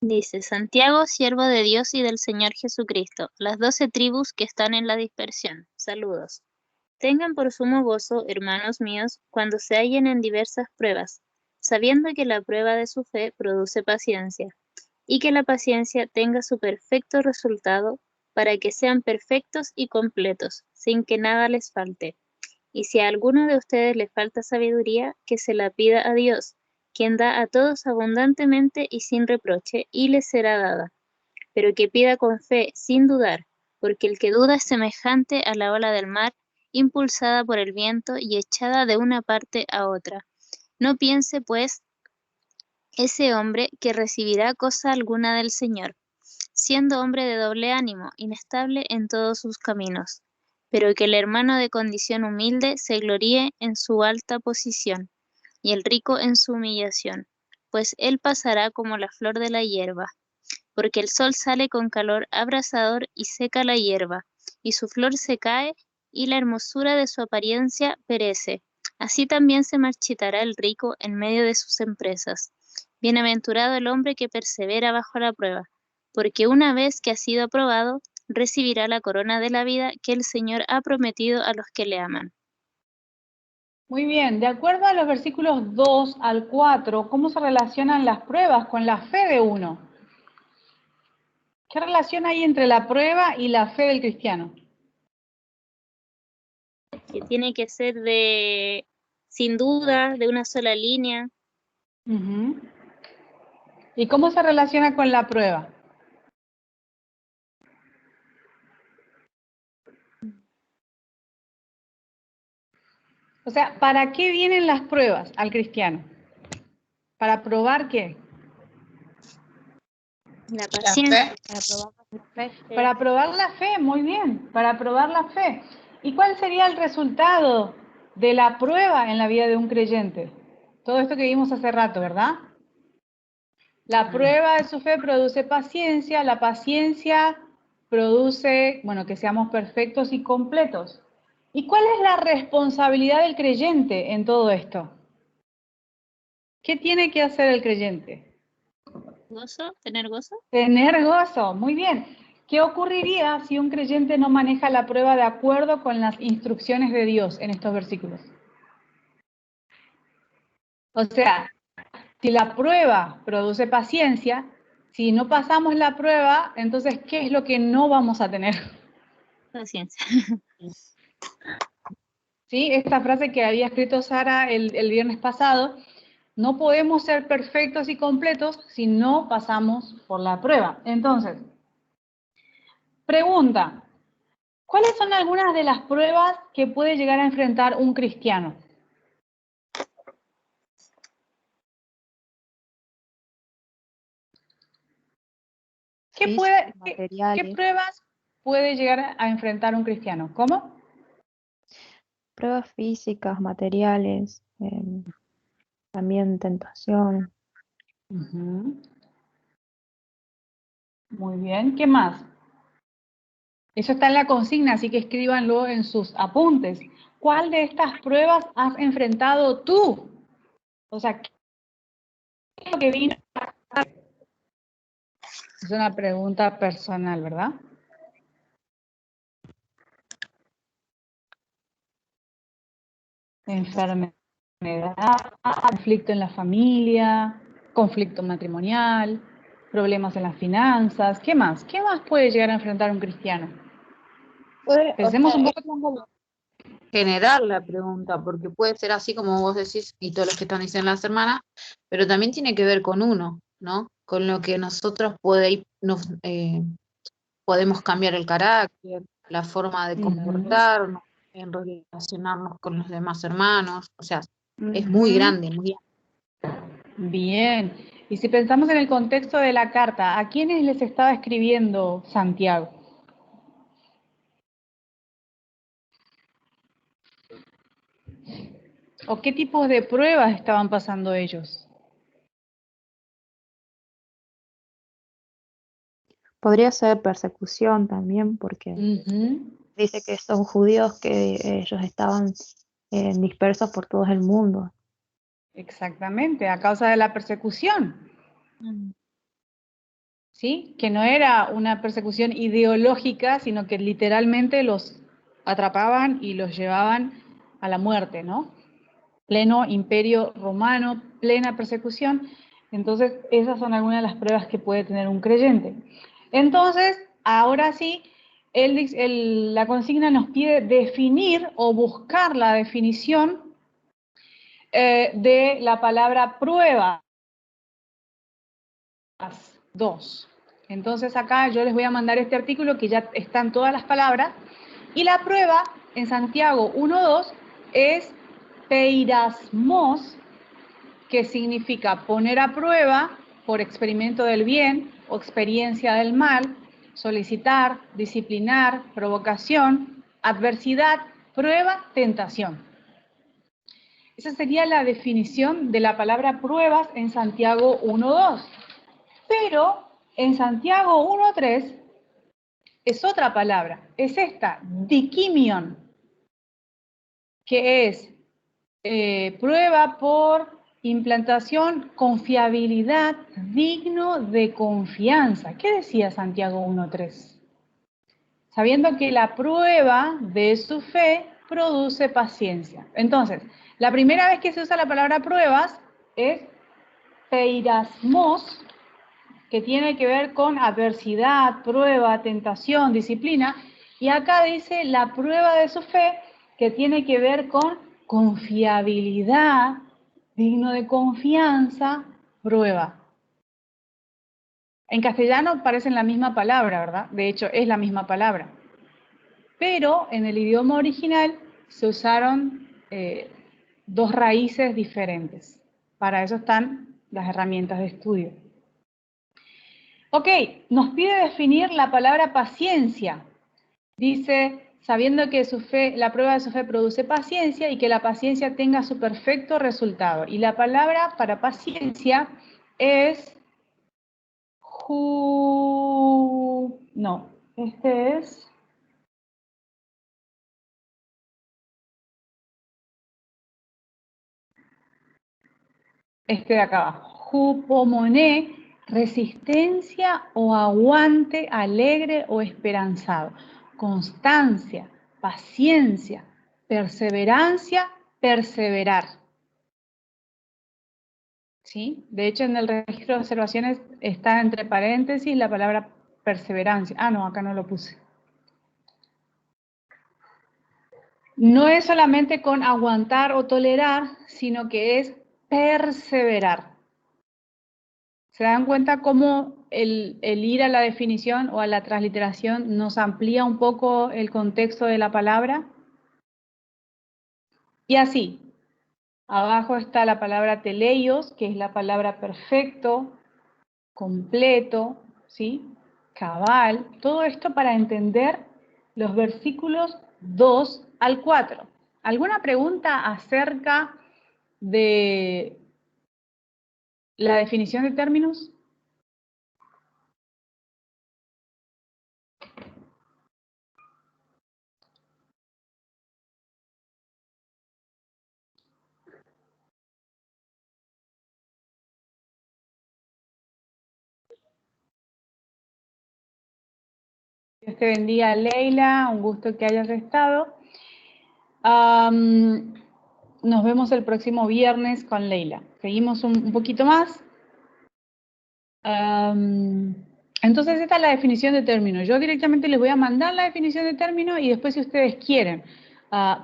Dice, Santiago, siervo de Dios y del Señor Jesucristo, las 12 tribus que están en la dispersión. Saludos. Tengan por sumo gozo, hermanos míos, cuando se hallen en diversas pruebas, sabiendo que la prueba de su fe produce paciencia, y que la paciencia tenga su perfecto resultado, para que sean perfectos y completos, sin que nada les falte. Y si a alguno de ustedes le falta sabiduría, que se la pida a Dios, quien da a todos abundantemente y sin reproche, y les será dada. Pero que pida con fe, sin dudar, porque el que duda es semejante a la ola del mar, impulsada por el viento y echada de una parte a otra. No piense, pues, ese hombre que recibirá cosa alguna del Señor, siendo hombre de doble ánimo, inestable en todos sus caminos. Pero que el hermano de condición humilde se gloríe en su alta posición, y el rico en su humillación, pues él pasará como la flor de la hierba. Porque el sol sale con calor abrasador y seca la hierba, y su flor se cae, y la hermosura de su apariencia perece. Así también se marchitará el rico en medio de sus empresas. Bienaventurado el hombre que persevera bajo la prueba, porque una vez que ha sido aprobado, recibirá la corona de la vida que el Señor ha prometido a los que le aman. Muy bien, de acuerdo a los versículos 2 al 4, ¿cómo se relacionan las pruebas con la fe de uno? ¿Qué relación hay entre la prueba y la fe del cristiano? Que tiene que ser sin duda, de una sola línea. ¿Y cómo se relaciona con la prueba? O sea, ¿para qué vienen las pruebas al cristiano? ¿Para probar qué? La paciencia. Para probar la fe, muy bien, para probar la fe. ¿Y cuál sería el resultado de la prueba en la vida de un creyente? Todo esto que vimos hace rato, ¿verdad? La prueba de su fe produce paciencia, la paciencia produce, bueno, que seamos perfectos y completos. ¿Y cuál es la responsabilidad del creyente en todo esto? ¿Qué tiene que hacer el creyente? ¿Gozo? ¿Tener gozo? Tener gozo, muy bien. ¿Qué ocurriría si un creyente no maneja la prueba de acuerdo con las instrucciones de Dios en estos versículos? O sea, si la prueba produce paciencia, si no pasamos la prueba, entonces, ¿qué es lo que no vamos a tener? Paciencia. ¿Sí? Esta frase que había escrito Sara el viernes pasado, no podemos ser perfectos y completos si no pasamos por la prueba. Entonces, pregunta, ¿cuáles son algunas de las pruebas que puede llegar a enfrentar un cristiano? ¿Qué Físicas, ¿qué materiales, pruebas puede llegar a enfrentar un cristiano? ¿Cómo? pruebas físicas, materiales, también tentación. Ujú. Muy bien, ¿qué más? Eso está en la consigna, así que escríbanlo en sus apuntes. ¿Cuál de estas pruebas has enfrentado tú? O sea, ¿qué es lo que vino? Es una pregunta personal, ¿verdad? Enfermedad, conflicto en la familia, conflicto matrimonial, problemas en las finanzas. ¿Qué más? ¿Qué más puede llegar a enfrentar un cristiano? Puede, o Pensemos sea, un es poco. generar la pregunta, porque puede ser así como vos decís y todos los que están diciendo las hermanas, pero también tiene que ver con uno, ¿no? Con lo que nosotros podemos cambiar el carácter, la forma de comportarnos, en relacionarnos con los demás hermanos, o sea, es muy grande, muy Bien. Y si pensamos en el contexto de la carta, ¿a quiénes les estaba escribiendo Santiago? ¿O qué tipos de pruebas estaban pasando ellos? Podría ser persecución también, porque Ujú. dice que son judíos que ellos estaban dispersos por todo el mundo. Exactamente, a causa de la persecución, Mm. ¿sí? Que no era una persecución ideológica, sino que literalmente los atrapaban y los llevaban a la muerte, ¿no? Pleno imperio romano, plena persecución. Entonces, esas son algunas de las pruebas que puede tener un creyente. Entonces, ahora sí, la consigna nos pide definir o buscar la definición de la palabra pruebas. 2. Entonces, acá yo les voy a mandar este artículo que ya están todas las palabras. Y la prueba en Santiago 1.2 es peirasmos, que significa poner a prueba por experimento del bien o experiencia del mal, solicitar, disciplinar, provocación, adversidad, prueba, tentación. Esa sería la definición de la palabra pruebas en Santiago 1.2. Pero en Santiago 1.3 es otra palabra, es esta, dikimion, que es prueba por implantación, confiabilidad, digno de confianza. ¿Qué decía Santiago 1.3? Sabiendo que la prueba de su fe produce paciencia. Entonces, la primera vez que se usa la palabra pruebas es peirasmos, que tiene que ver con adversidad, prueba, tentación, disciplina. Y acá dice la prueba de su fe, que tiene que ver con confiabilidad, digno de confianza, prueba. En castellano parecen la misma palabra, ¿verdad? De hecho, es la misma palabra. Pero en el idioma original se usaron dos raíces diferentes. Para eso están las herramientas de estudio. Ok, nos pide definir la palabra paciencia. Dice, sabiendo que la prueba de su fe produce paciencia y que la paciencia tenga su perfecto resultado. Y la palabra para paciencia es Este es... Este de acá abajo. Hupomone, resistencia o aguante alegre o esperanzado. Constancia, paciencia, perseverancia, perseverar. ¿Sí? De hecho, en el registro de observaciones está entre paréntesis la palabra perseverancia. Ah, no, acá no lo puse. No es solamente con aguantar o tolerar, sino que es perseverar. ¿Se dan cuenta cómo el ir a la definición o a la transliteración nos amplía un poco el contexto de la palabra? Y así, abajo está la palabra teleios, que es la palabra perfecto, completo, ¿sí? Cabal, todo esto para entender los versículos 2 al 4. ¿Alguna pregunta acerca de la definición de términos? Dios te bendiga, Leila, un gusto que hayas estado. Nos vemos el próximo viernes con Leila. Seguimos un poquito más. Entonces esta es la definición de término. Yo directamente les voy a mandar la definición de término y después si ustedes quieren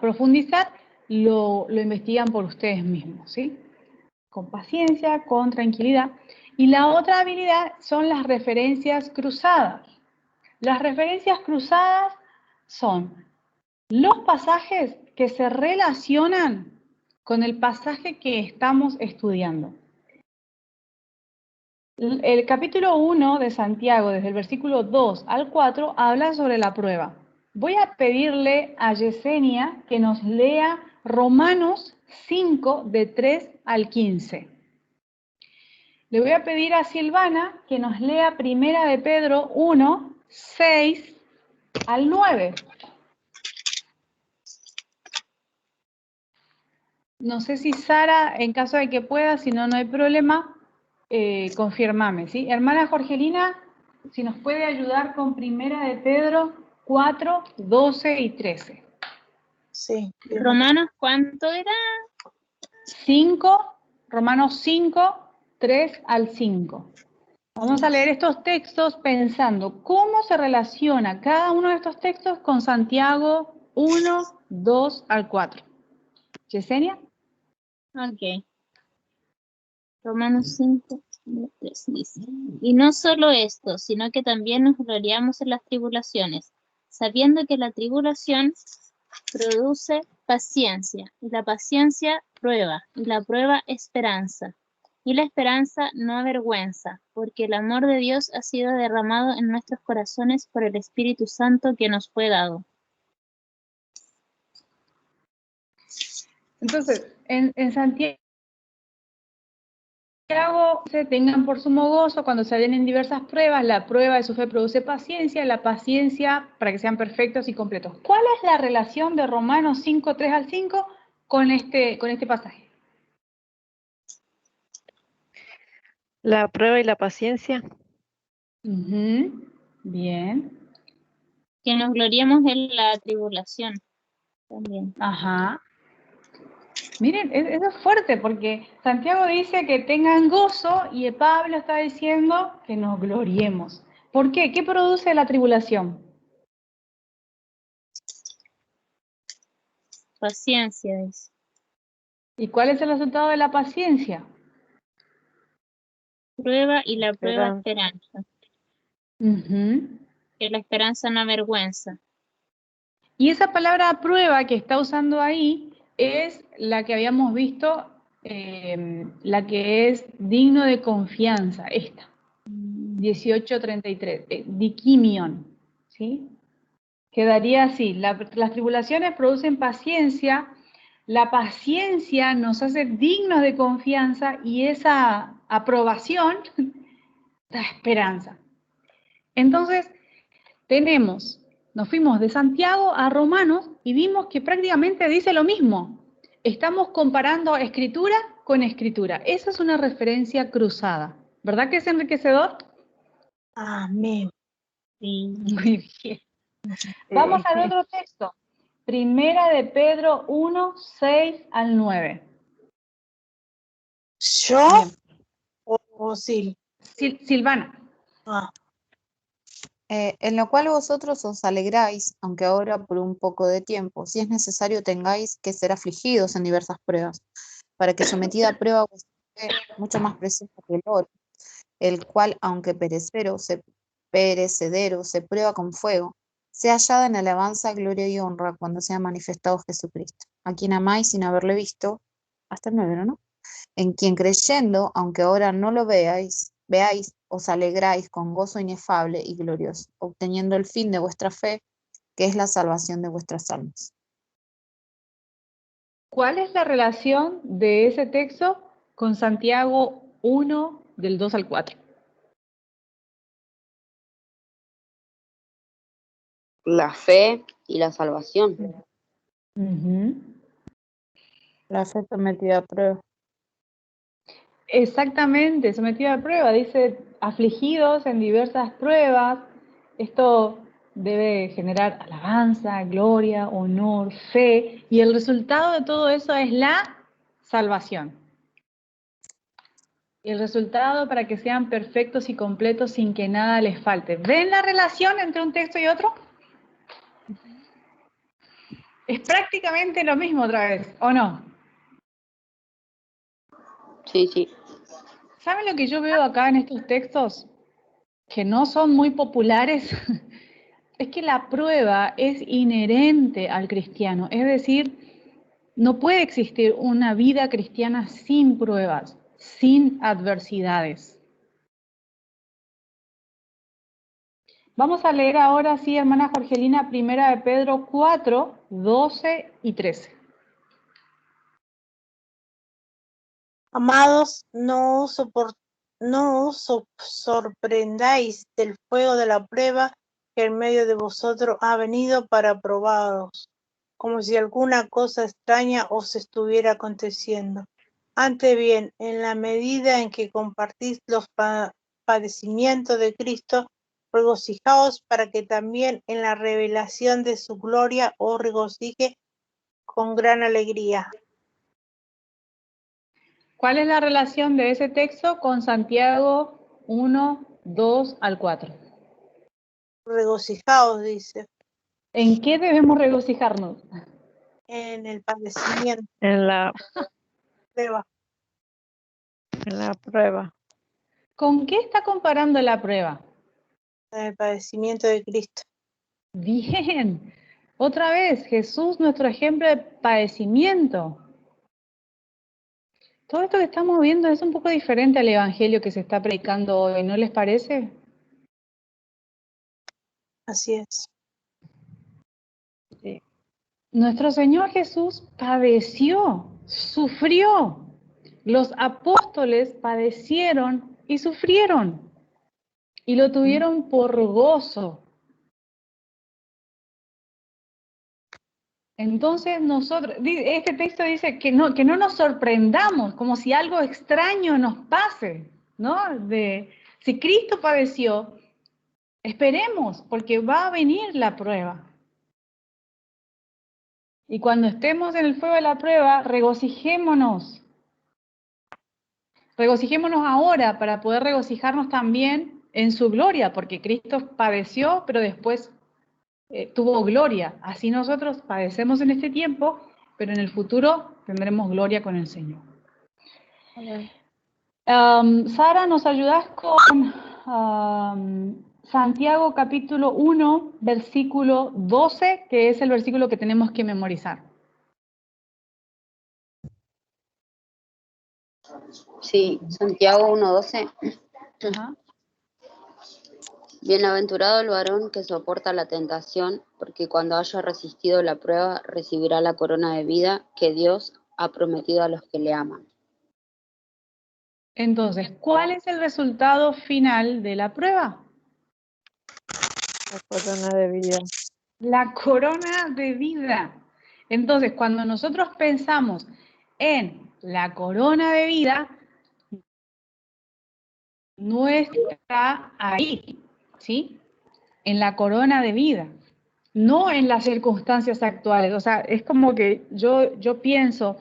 profundizar, lo investigan por ustedes mismos, ¿sí? Con paciencia, con tranquilidad. Y la otra habilidad son las referencias cruzadas. Las referencias cruzadas son los pasajes que se relacionan con el pasaje que estamos estudiando. El capítulo 1 de Santiago, desde el versículo 2 al 4, habla sobre la prueba. Voy a pedirle a Yesenia que nos lea Romanos 5, de 3 al 15. Le voy a pedir a Silvana que nos lea Primera de Pedro 1, 6 al 9. No sé si Sara, en caso de que pueda, si no, no hay problema, confírmame, ¿sí? Hermana Jorgelina, si nos puede ayudar con Primera de Pedro 4, 12 y 13. Sí. Romanos, ¿cuánto era? 5, Romanos 5, 3 al 5. Vamos a leer estos textos pensando cómo se relaciona cada uno de estos textos con Santiago 1, 2 al 4. ¿Yesenia? Ok. Romanos 5, 3 dice. Y no solo esto, sino que también nos gloriamos en las tribulaciones, sabiendo que la tribulación produce paciencia, y la paciencia prueba, y la prueba esperanza. Y la esperanza no avergüenza, porque el amor de Dios ha sido derramado en nuestros corazones por el Espíritu Santo que nos fue dado. Entonces, en Santiago se tengan por sumo gozo cuando se den en diversas pruebas, la prueba de su fe produce paciencia, la paciencia para que sean perfectos y completos. ¿Cuál es la relación de Romanos 5, 3 al 5 con este pasaje? La prueba y la paciencia. Bien. Que nos gloriemos en la tribulación también. Ajá. Miren, eso es fuerte porque Santiago dice que tengan gozo y Pablo está diciendo que nos gloriemos. ¿Por qué? ¿Qué produce la tribulación? Paciencia, dice. ¿Y cuál es el resultado de la paciencia? Prueba y la prueba esperanza. Que la esperanza no avergüenza. Y esa palabra prueba que está usando ahí es la que habíamos visto, la que es digno de confianza, esta, 18:33, dikimion, ¿sí? Quedaría así, las tribulaciones producen paciencia, la paciencia nos hace dignos de confianza y esa aprobación da esperanza. Entonces, Nos fuimos de Santiago a Romanos y vimos que prácticamente dice lo mismo. Estamos comparando escritura con escritura. Esa es una referencia cruzada. ¿Verdad que es enriquecedor? Amén. Sí. Muy bien. Vamos al otro texto. Primera de Pedro 1, 6 al 9. ¿Yo Bien. o Sil? Silvana. Ah, En lo cual vosotros os alegráis, aunque ahora por un poco de tiempo, si es necesario tengáis que ser afligidos en diversas pruebas, para que sometida a prueba vuestra fe, mucho más preciosa que el oro, el cual, aunque perecedero, se prueba con fuego, sea hallada en alabanza, gloria y honra cuando sea manifestado Jesucristo, a quien amáis sin haberle visto, hasta el 9, ¿no? En quien creyendo, aunque ahora no lo veáis, os alegráis con gozo inefable y glorioso, obteniendo el fin de vuestra fe, que es la salvación de vuestras almas. ¿Cuál es la relación de ese texto con Santiago 1, del 2 al 4? La fe y la salvación. La fe sometida a prueba. Exactamente, sometida a prueba. Dice, afligidos en diversas pruebas. Esto debe generar alabanza, gloria, honor, fe. Y el resultado de todo eso es la salvación. Y el resultado para que sean perfectos y completos sin que nada les falte. ¿Ven la relación entre un texto y otro? Es prácticamente lo mismo otra vez, ¿o no? Sí, sí. ¿Saben lo que yo veo acá en estos textos? Que no son muy populares. Es que la prueba es inherente al cristiano. Es decir, no puede existir una vida cristiana sin pruebas, sin adversidades. Vamos a leer ahora, sí, hermana Jorgelina, primera de Pedro 4, 12 y 13. amados, no os sorprendáis del fuego de la prueba que en medio de vosotros ha venido para probaros, como si alguna cosa extraña os estuviera aconteciendo. Antes bien, en la medida en que compartís los padecimientos de Cristo, regocijaos para que también en la revelación de su gloria os regocije con gran alegría. ¿Cuál es la relación de ese texto con Santiago 1, 2 al 4? Regocijaos, dice, ¿En qué debemos regocijarnos? en el padecimiento, En la prueba. prueba. ¿Con qué está comparando la prueba? En el padecimiento de Cristo. Bien. Otra vez, Jesús, nuestro ejemplo de padecimiento. Todo esto que estamos viendo es un poco diferente al evangelio que se está predicando hoy, ¿no les parece? Así es. Sí. Nuestro Señor Jesús padeció, sufrió. Los apóstoles padecieron y sufrieron. Y lo tuvieron por gozo. Entonces nosotros, este texto dice que no nos sorprendamos, como si algo extraño nos pase, ¿no? Si Cristo padeció, esperemos, porque va a venir la prueba. Y cuando estemos en el fuego de la prueba, regocijémonos. Regocijémonos ahora para poder regocijarnos también en su gloria, porque Cristo padeció, pero después tuvo gloria. Así nosotros padecemos en este tiempo, pero en el futuro tendremos gloria con el Señor. Sara, ¿nos ayudas con Santiago capítulo 1, versículo 12, que es el versículo que tenemos que memorizar? Sí, Santiago 1:12. Ajá. Bienaventurado el varón que soporta la tentación, porque cuando haya resistido la prueba recibirá la corona de vida que Dios ha prometido a los que le aman. Entonces, ¿cuál es el resultado final de la prueba? La corona de vida. La corona de vida. Entonces, cuando nosotros pensamos en la corona de vida, no está ahí, ¿sí? En la corona de vida, no en las circunstancias actuales. O sea, es como que yo pienso,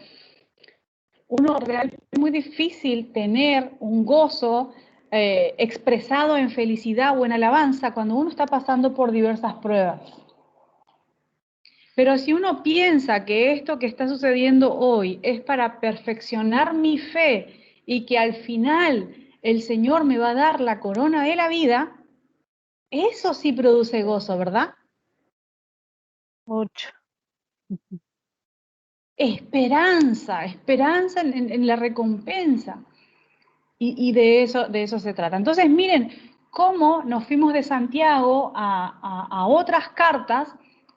realmente es muy difícil tener un gozo expresado en felicidad o en alabanza cuando uno está pasando por diversas pruebas. Pero si uno piensa que esto que está sucediendo hoy es para perfeccionar mi fe y que al final el Señor me va a dar la corona de la vida, eso sí produce gozo, ¿verdad? Mucho. Esperanza en la recompensa. Y de eso se trata. Entonces, miren cómo nos fuimos de Santiago a otras cartas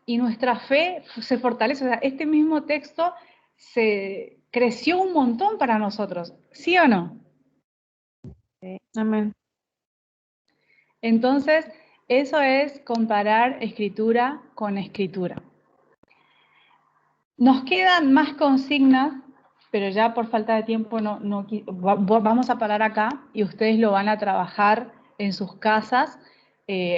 y nuestra fe se fortalece. O sea, este mismo texto se creció un montón para nosotros, ¿sí o no? Sí. Amén. Entonces, eso es comparar escritura con escritura. Nos quedan más consignas, pero ya por falta de tiempo vamos a parar acá y ustedes lo van a trabajar en sus casas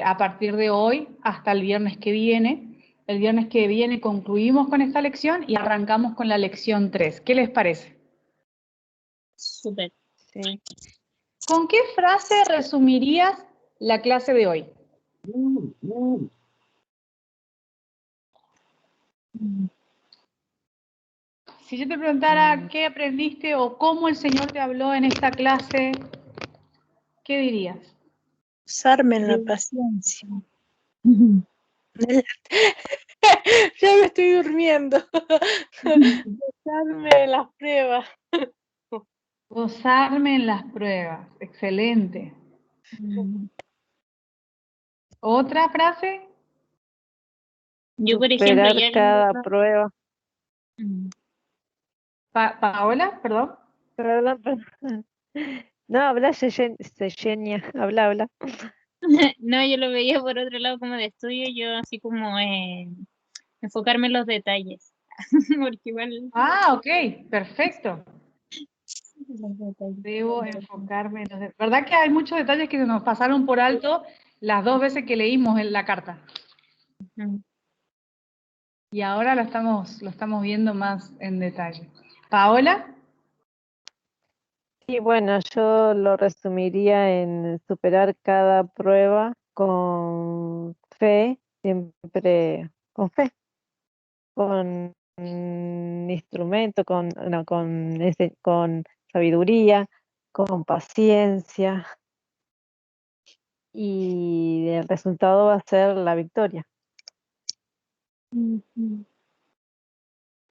a partir de hoy hasta el viernes que viene. El viernes que viene concluimos con esta lección y arrancamos con la lección 3. ¿Qué les parece? Súper. Sí. ¿Con qué frase resumirías la clase de hoy? Si yo te preguntara qué aprendiste o cómo el Señor te habló en esta clase, ¿qué dirías? Usarme en la paciencia. Ya me estoy durmiendo. Usarme en las pruebas. Gozarme en las pruebas. Excelente. ¿Otra frase? Yo, por ejemplo, Superar ya cada prueba. Paola, perdón. Perdón. No, habla Yesenia, habla. no, yo lo veía por otro lado como de estudio, yo así como enfocarme en los detalles. Porque igual Ah, ok, perfecto. los detalles. Debo enfocarme en los ¿verdad que hay muchos detalles que se nos pasaron por alto las 2 veces que leímos en la carta? Ujú. Y ahora lo estamos viendo más en detalle. Paola. Y bueno, yo lo resumiría en superar cada prueba con fe, siempre con fe, con instrumento, con sabiduría, con paciencia, y el resultado va a ser la victoria.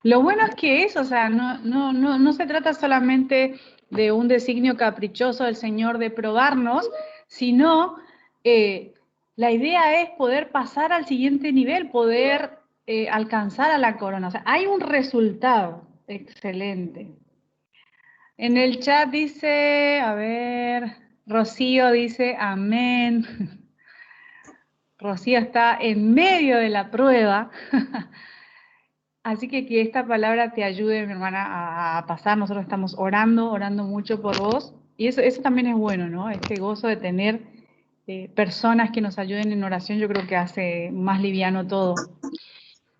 Lo bueno es que eso, o sea, no se trata solamente de un designio caprichoso del Señor de probarnos, sino la idea es poder pasar al siguiente nivel, poder alcanzar a la corona. O sea, hay un resultado excelente. En el chat dice, a ver, Rocío dice, amén. Rocío está en medio de la prueba. Así que esta palabra te ayude, mi hermana, a pasar. Nosotros estamos orando mucho por vos. Y eso también es bueno, ¿no? Este gozo de tener personas que nos ayuden en oración, yo creo que hace más liviano todo.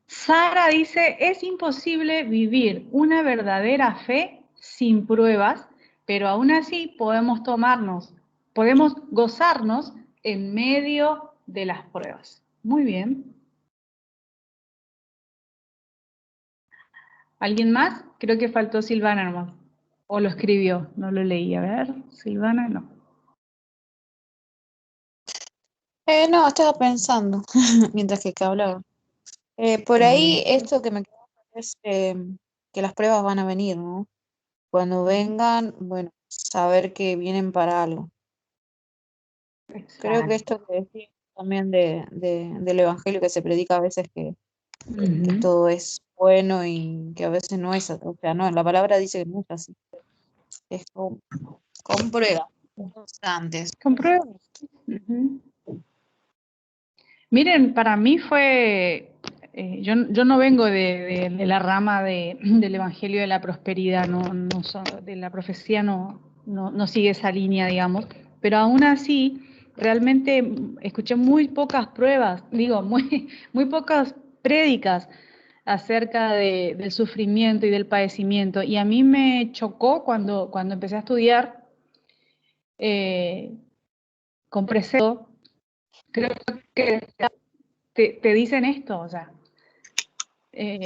Sara dice, es imposible vivir una verdadera fe sin pruebas, pero aún así podemos gozarnos en medio de las pruebas. Muy bien. ¿Alguien más? Creo que faltó Silvana nomás. O lo escribió, no lo leí. A ver, Silvana, no. No, estaba pensando mientras que hablaba. Por ahí esto que me quedó es que las pruebas van a venir, ¿no? Cuando vengan, bueno, saber que vienen para algo. Creo que esto que decía también del evangelio que se predica a veces que todo es bueno y que a veces no es, o sea, no, la palabra dice que no es así. Es con pruebas constantes. Con pruebas. Ujú. Miren, para mí fue, yo no vengo de la rama del Evangelio de la Prosperidad, de la profecía no sigue esa línea, digamos, pero aún así, realmente escuché muy pocas pruebas, digo, muy pocas prédicas acerca del sufrimiento y del padecimiento, y a mí me chocó cuando empecé a estudiar con precepto, creo que te dicen esto, o sea,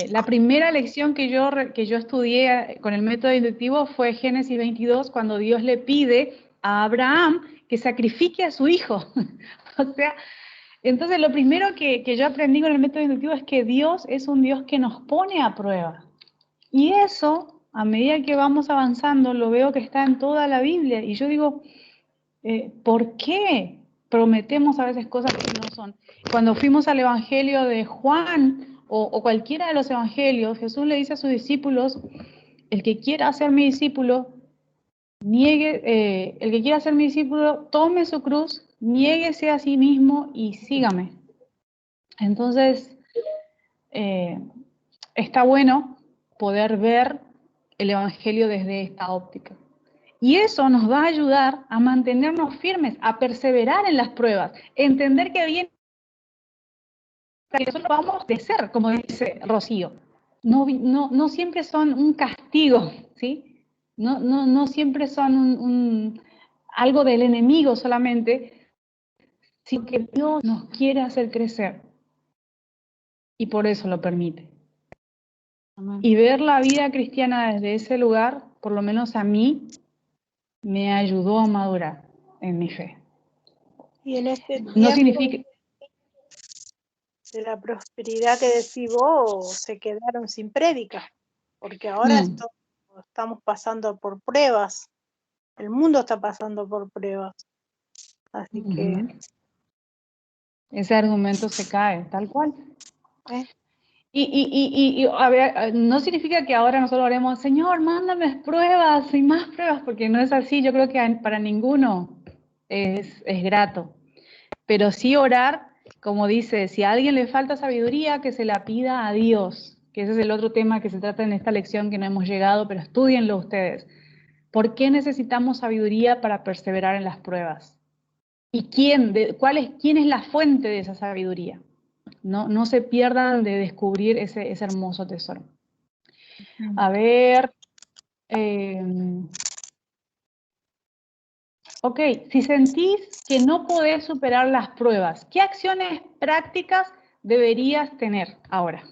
la primera lección que yo estudié con el método inductivo fue Génesis 22, cuando Dios le pide a Abraham que sacrifique a su hijo. O sea, entonces lo primero que yo aprendí con el método inductivo es que Dios es un Dios que nos pone a prueba. Y eso, a medida que vamos avanzando, lo veo que está en toda la Biblia. Y yo digo, ¿por qué prometemos a veces cosas que no son? Cuando fuimos al Evangelio de Juan o cualquiera de los evangelios, Jesús le dice a sus discípulos, el que quiera ser mi discípulo, el que quiera ser mi discípulo, tome su cruz, niéguese a sí mismo y sígame. Entonces, está bueno poder ver el Evangelio desde esta óptica. Y eso nos va a ayudar a mantenernos firmes, a perseverar en las pruebas, entender que viene que nosotros vamos de ser, como dice Rocío. No siempre son un castigo, ¿sí? No siempre son algo del enemigo solamente, sino que Dios nos quiere hacer crecer. Y por eso lo permite. Amén. Y ver la vida cristiana desde ese lugar, por lo menos a mí, me ayudó a madurar en mi fe. Y en este No tiempo significa... de la prosperidad que decís vos, se quedaron sin prédica, porque ahora estamos pasando por pruebas, el mundo está pasando por pruebas, así que... Ese argumento se cae, tal cual. ¿eh? Y a ver, no significa que ahora nosotros oremos, Señor, mándame pruebas y más pruebas, porque no es así. Yo creo que para ninguno es grato. Pero sí orar, como dice, si a alguien le falta sabiduría, que se la pida a Dios, que ese es el otro tema que se trata en esta lección que no hemos llegado, pero estúdienlo ustedes. ¿Por qué necesitamos sabiduría para perseverar en las pruebas? ¿Y quién es la fuente de esa sabiduría? No se pierdan de descubrir ese hermoso tesoro. A ver, ok, si sentís que no podés superar las pruebas, ¿qué acciones prácticas deberías tener ahora?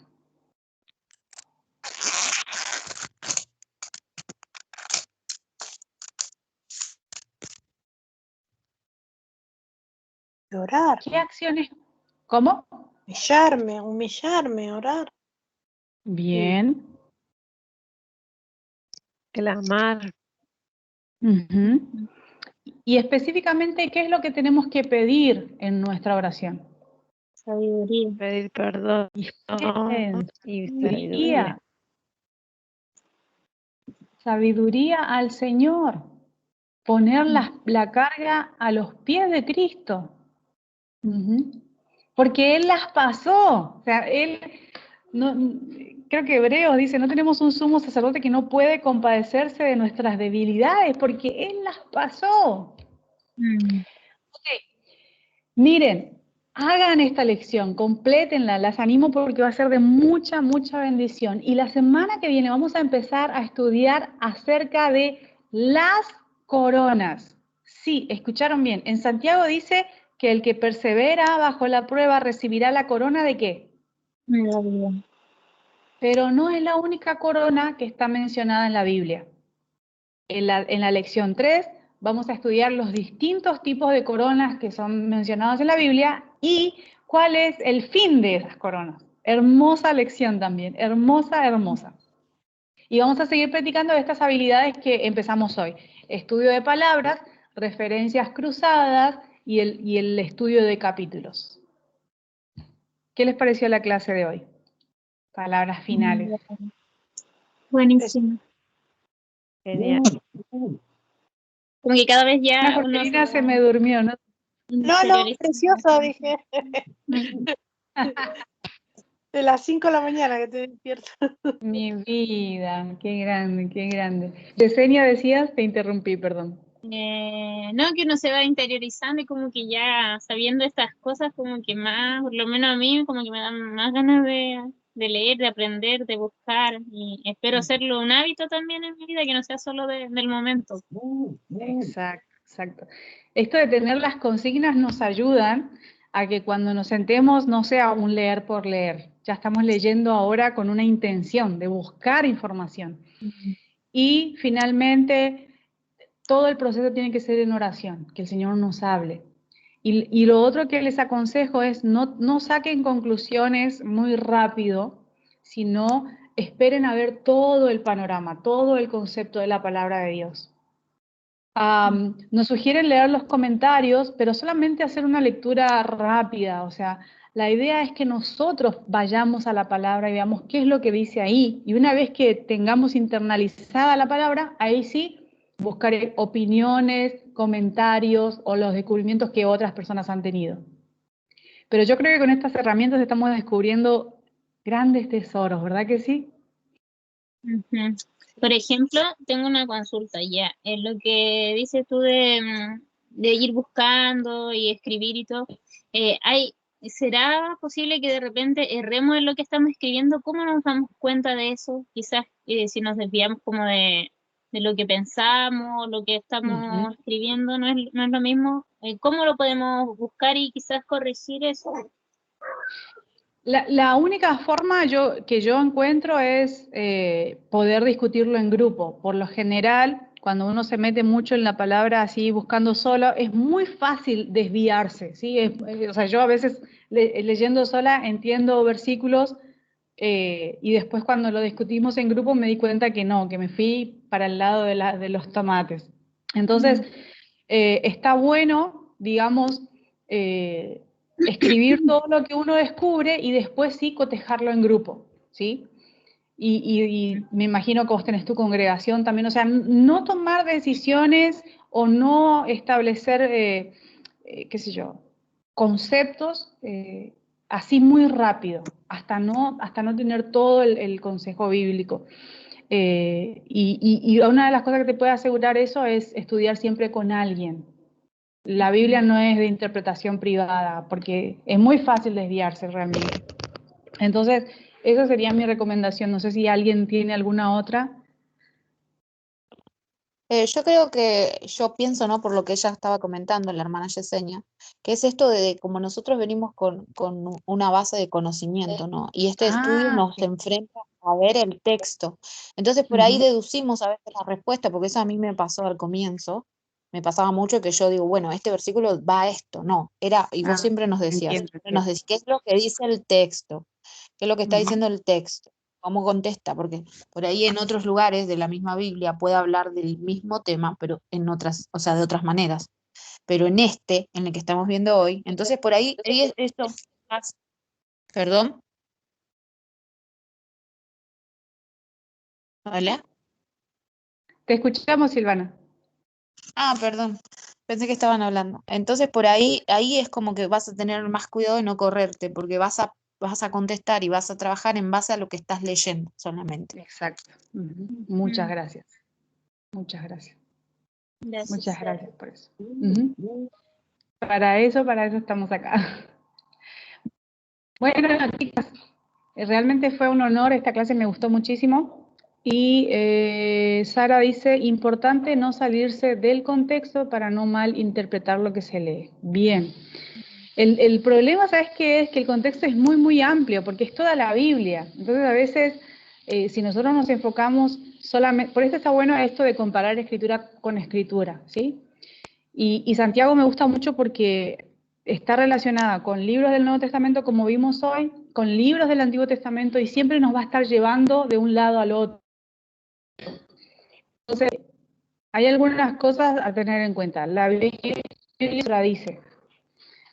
Orar. ¿Qué acciones? ¿Cómo? Humillarme, orar. Bien. Clamar. Y específicamente, ¿qué es lo que tenemos que pedir en nuestra oración? Sabiduría. Pedir perdón y sabiduría. Sabiduría al Señor. Poner la carga a los pies de Cristo. Porque Él las pasó. O sea, creo que Hebreos dice, no tenemos un sumo sacerdote que no puede compadecerse de nuestras debilidades, porque Él las pasó. Okay. Miren, hagan esta lección, complétenla, las animo porque va a ser de mucha, mucha bendición. Y la semana que viene vamos a empezar a estudiar acerca de las coronas. Sí, escucharon bien. En Santiago dice que el que persevera bajo la prueba recibirá la corona ¿de qué? Pero no es la única corona que está mencionada en la Biblia. En la lección 3 vamos a estudiar los distintos tipos de coronas que son mencionados en la Biblia y cuál es el fin de esas coronas. Hermosa lección también, hermosa, hermosa. Y vamos a seguir practicando estas habilidades que empezamos hoy. Estudio de palabras, referencias cruzadas y el estudio de capítulos. ¿Qué les pareció la clase de hoy? Palabras finales. Buenísimo. Genial. Como que cada vez ya Jorgelina se me durmió, ¿no? No, preciosa, dije. De las 5 de la mañana que te despierto. Mi vida, qué grande, qué grande. Yesenia, decías, te interrumpí, perdón. No, que uno se va interiorizando y como que ya sabiendo estas cosas, como que más, por lo menos a mí, como que me dan más ganas de leer, de aprender, de buscar, y espero hacerlo un hábito también en mi vida, que no sea solo del momento. Exacto, exacto. Esto de tener las consignas nos ayudan a que cuando nos sentemos no sea un leer por leer. Ya estamos leyendo ahora con una intención de buscar información. Y finalmente, todo el proceso tiene que ser en oración, que el Señor nos hable. Y lo otro que les aconsejo es no saquen conclusiones muy rápido, sino esperen a ver todo el panorama, todo el concepto de la palabra de Dios. Nos sugieren leer los comentarios, pero solamente hacer una lectura rápida. O sea, la idea es que nosotros vayamos a la palabra y veamos qué es lo que dice ahí. Y una vez que tengamos internalizada la palabra, ahí sí buscaré opiniones, comentarios o los descubrimientos que otras personas han tenido. Pero yo creo que con estas herramientas estamos descubriendo grandes tesoros, ¿verdad que sí? Uh-huh. Por ejemplo, tengo una consulta ya. En lo que dices tú de ir buscando y escribir y todo, ¿será posible que de repente erremos en lo que estamos escribiendo? ¿Cómo nos damos cuenta de eso? Quizás si nos desviamos como de lo que pensamos, lo que estamos escribiendo, no es lo mismo. ¿Cómo lo podemos buscar y quizás corregir eso? La única forma que yo encuentro es poder discutirlo en grupo. Por lo general, cuando uno se mete mucho en la palabra así buscando solo, es muy fácil desviarse, ¿sí? O sea, yo a veces leyendo sola entiendo versículos y después cuando lo discutimos en grupo me di cuenta que no, que me fui para el lado de los tomates. Entonces, está bueno, digamos, escribir todo lo que uno descubre y después sí cotejarlo en grupo, ¿sí? Y me imagino que vos tenés tu congregación también, o sea, no tomar decisiones o no establecer, qué sé yo, conceptos así muy rápido, hasta no tener todo el consejo bíblico. Y una de las cosas que te puede asegurar eso es estudiar siempre con alguien. La Biblia no es de interpretación privada, porque es muy fácil desviarse realmente. Entonces, esa sería mi recomendación. No sé si alguien tiene alguna otra. Yo creo que, yo pienso, ¿no? Por lo que ella estaba comentando, la hermana Yesenia, que es esto de como nosotros venimos con una base de conocimiento, ¿no? Y este estudio nos enfrenta a ver el texto. Entonces, por ahí deducimos a veces la respuesta, porque eso a mí me pasó al comienzo. Me pasaba mucho que yo digo, bueno, este versículo va a esto. No, y vos siempre nos decías, ¿qué es lo que dice el texto? ¿Qué es lo que está diciendo el texto? ¿Cómo contesta? Porque por ahí en otros lugares de la misma Biblia puede hablar del mismo tema, pero en otras, o sea, de otras maneras. Pero en en el que estamos viendo hoy, entonces por ahí es esto más, perdón. ¿Hola? Te escuchamos, Silvana. Ah, perdón. Pensé que estaban hablando. Entonces por ahí es como que vas a tener más cuidado de no correrte, porque vas a contestar y vas a trabajar en base a lo que estás leyendo solamente. Exacto. Muchas gracias. Muchas gracias. Muchas gracias por eso. Para eso estamos acá. Bueno, chicas, realmente fue un honor, esta clase me gustó muchísimo. Y Sara dice, importante no salirse del contexto para no mal interpretar lo que se lee. Bien. El problema, ¿sabes qué es? Que el contexto es muy, muy amplio, porque es toda la Biblia. Entonces, a veces, si nosotros nos enfocamos solamente... Por eso está bueno esto de comparar escritura con escritura, ¿sí? Y Santiago me gusta mucho porque está relacionada con libros del Nuevo Testamento, como vimos hoy, con libros del Antiguo Testamento, y siempre nos va a estar llevando de un lado al otro. Entonces, hay algunas cosas a tener en cuenta. La Biblia dice,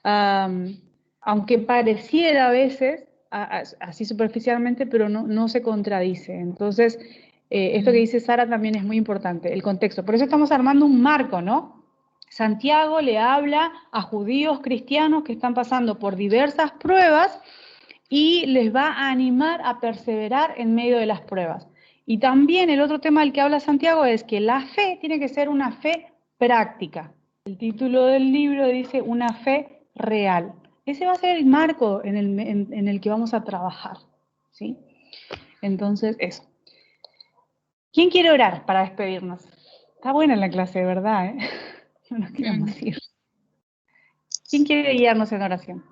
aunque pareciera a veces, así superficialmente, pero no se contradice. Entonces, esto que dice Sara también es muy importante, el contexto. Por eso estamos armando un marco, ¿no? Santiago le habla a judíos cristianos que están pasando por diversas pruebas y les va a animar a perseverar en medio de las pruebas. Y también el otro tema del que habla Santiago es que la fe tiene que ser una fe práctica. El título del libro dice una fe real. Ese va a ser el marco en el que vamos a trabajar, ¿sí? Entonces, eso. ¿Quién quiere orar para despedirnos? Está buena la clase, de verdad, ¿eh? No nos queremos ir. ¿Quién quiere guiarnos en oración?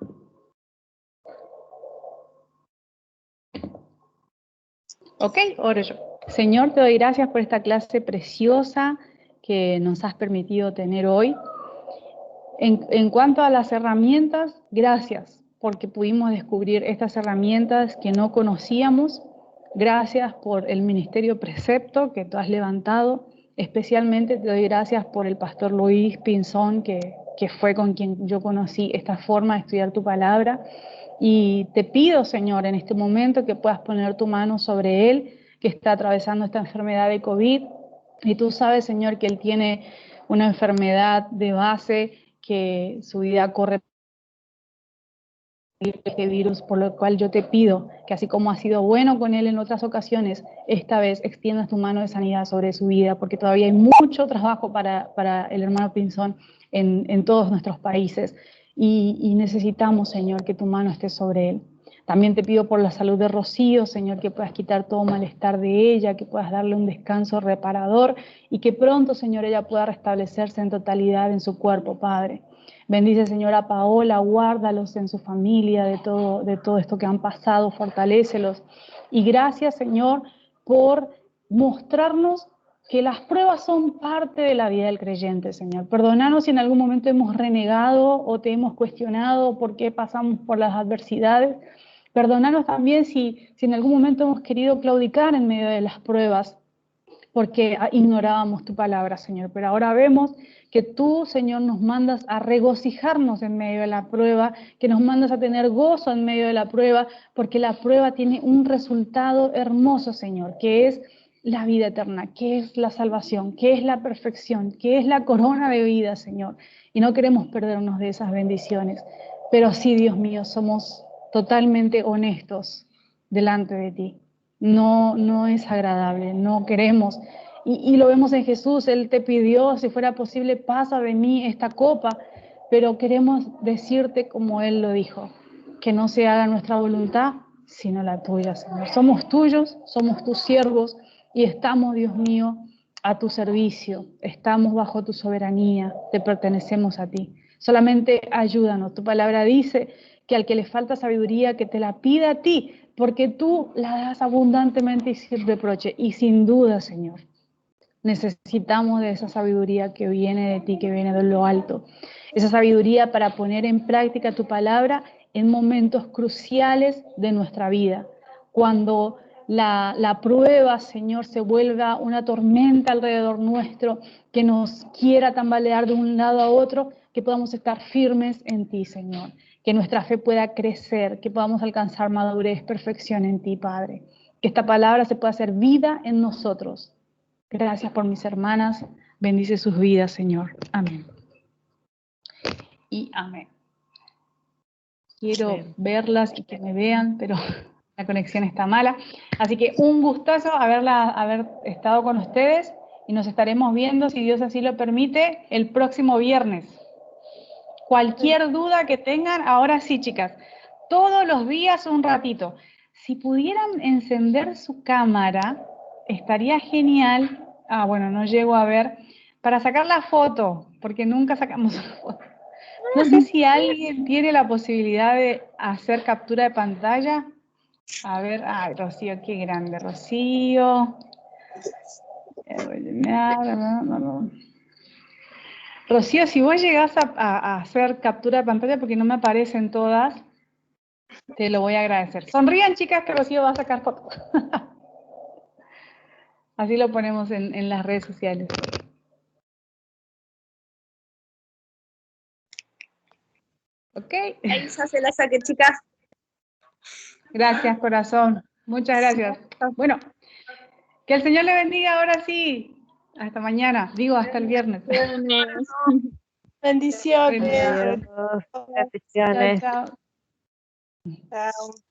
Ok, oro yo. Señor, te doy gracias por esta clase preciosa que nos has permitido tener hoy. En cuanto a las herramientas, gracias, porque pudimos descubrir estas herramientas que no conocíamos. Gracias por el ministerio Precepto que tú has levantado. Especialmente te doy gracias por el pastor Luis Pinzón, que fue con quien yo conocí esta forma de estudiar tu palabra. Y te pido, Señor, en este momento que puedas poner tu mano sobre él, que está atravesando esta enfermedad de COVID. Y tú sabes, Señor, que él tiene una enfermedad de base, que su vida corre este virus, por lo cual yo te pido que así como has sido bueno con él en otras ocasiones, esta vez extiendas tu mano de sanidad sobre su vida, porque todavía hay mucho trabajo para el hermano Pinzón en todos nuestros países y necesitamos, Señor, que tu mano esté sobre él. También te pido por la salud de Rocío, Señor, que puedas quitar todo malestar de ella, que puedas darle un descanso reparador y que pronto, Señor, ella pueda restablecerse en totalidad en su cuerpo, Padre. Bendice, Señor, a Paola, guárdalos en su familia de todo esto que han pasado, fortalécelos. Y gracias, Señor, por mostrarnos que las pruebas son parte de la vida del creyente, Señor. Perdónanos si en algún momento hemos renegado o te hemos cuestionado por qué pasamos por las adversidades. Perdónanos también si en algún momento hemos querido claudicar en medio de las pruebas, porque ignorábamos tu palabra, Señor. Pero ahora vemos que tú, Señor, nos mandas a regocijarnos en medio de la prueba, que nos mandas a tener gozo en medio de la prueba, porque la prueba tiene un resultado hermoso, Señor, que es la vida eterna, que es la salvación, que es la perfección, que es la corona de vida, Señor. Y no queremos perdernos de esas bendiciones. Pero sí, Dios mío, somos totalmente honestos delante de ti. No es agradable, no queremos. Y lo vemos en Jesús, Él te pidió, si fuera posible, pasa de mí esta copa, pero queremos decirte como Él lo dijo, que no se haga nuestra voluntad, sino la tuya, Señor. Somos tuyos, somos tus siervos y estamos, Dios mío, a tu servicio, estamos bajo tu soberanía, te pertenecemos a ti. Solamente ayúdanos. Tu palabra dice que al que le falta sabiduría, que te la pida a ti, porque tú la das abundantemente y sin reproche. Y sin duda, Señor, necesitamos de esa sabiduría que viene de ti, que viene de lo alto. Esa sabiduría para poner en práctica tu palabra en momentos cruciales de nuestra vida. Cuando la prueba, Señor, se vuelva una tormenta alrededor nuestro, que nos quiera tambalear de un lado a otro, que podamos estar firmes en ti, Señor. Que nuestra fe pueda crecer, que podamos alcanzar madurez, perfección en ti, Padre. Que esta palabra se pueda hacer vida en nosotros. Gracias por mis hermanas. Bendice sus vidas, Señor. Amén. Y amén. Quiero verlas y que me vean, pero la conexión está mala. Así que un gustazo haber estado con ustedes y nos estaremos viendo, si Dios así lo permite, el próximo viernes. Cualquier duda que tengan, ahora sí, chicas, todos los días un ratito. Si pudieran encender su cámara, estaría genial. Ah, bueno, no llego a ver. Para sacar la foto, porque nunca sacamos una foto. No sé si alguien tiene la posibilidad de hacer captura de pantalla. A ver, ay, Rocío, qué grande, Rocío. Rocío, si vos llegás a hacer captura de pantalla, porque no me aparecen todas, te lo voy a agradecer. Sonrían, chicas, que Rocío va a sacar fotos. Así lo ponemos en las redes sociales. ¿Ok? Ahí ya se la saqué, chicas. Gracias, corazón. Muchas gracias. Bueno, que el Señor le bendiga ahora sí. Hasta mañana. Digo, hasta el viernes. Bendiciones. Adiós. Bendiciones. Chao, chao. Chao.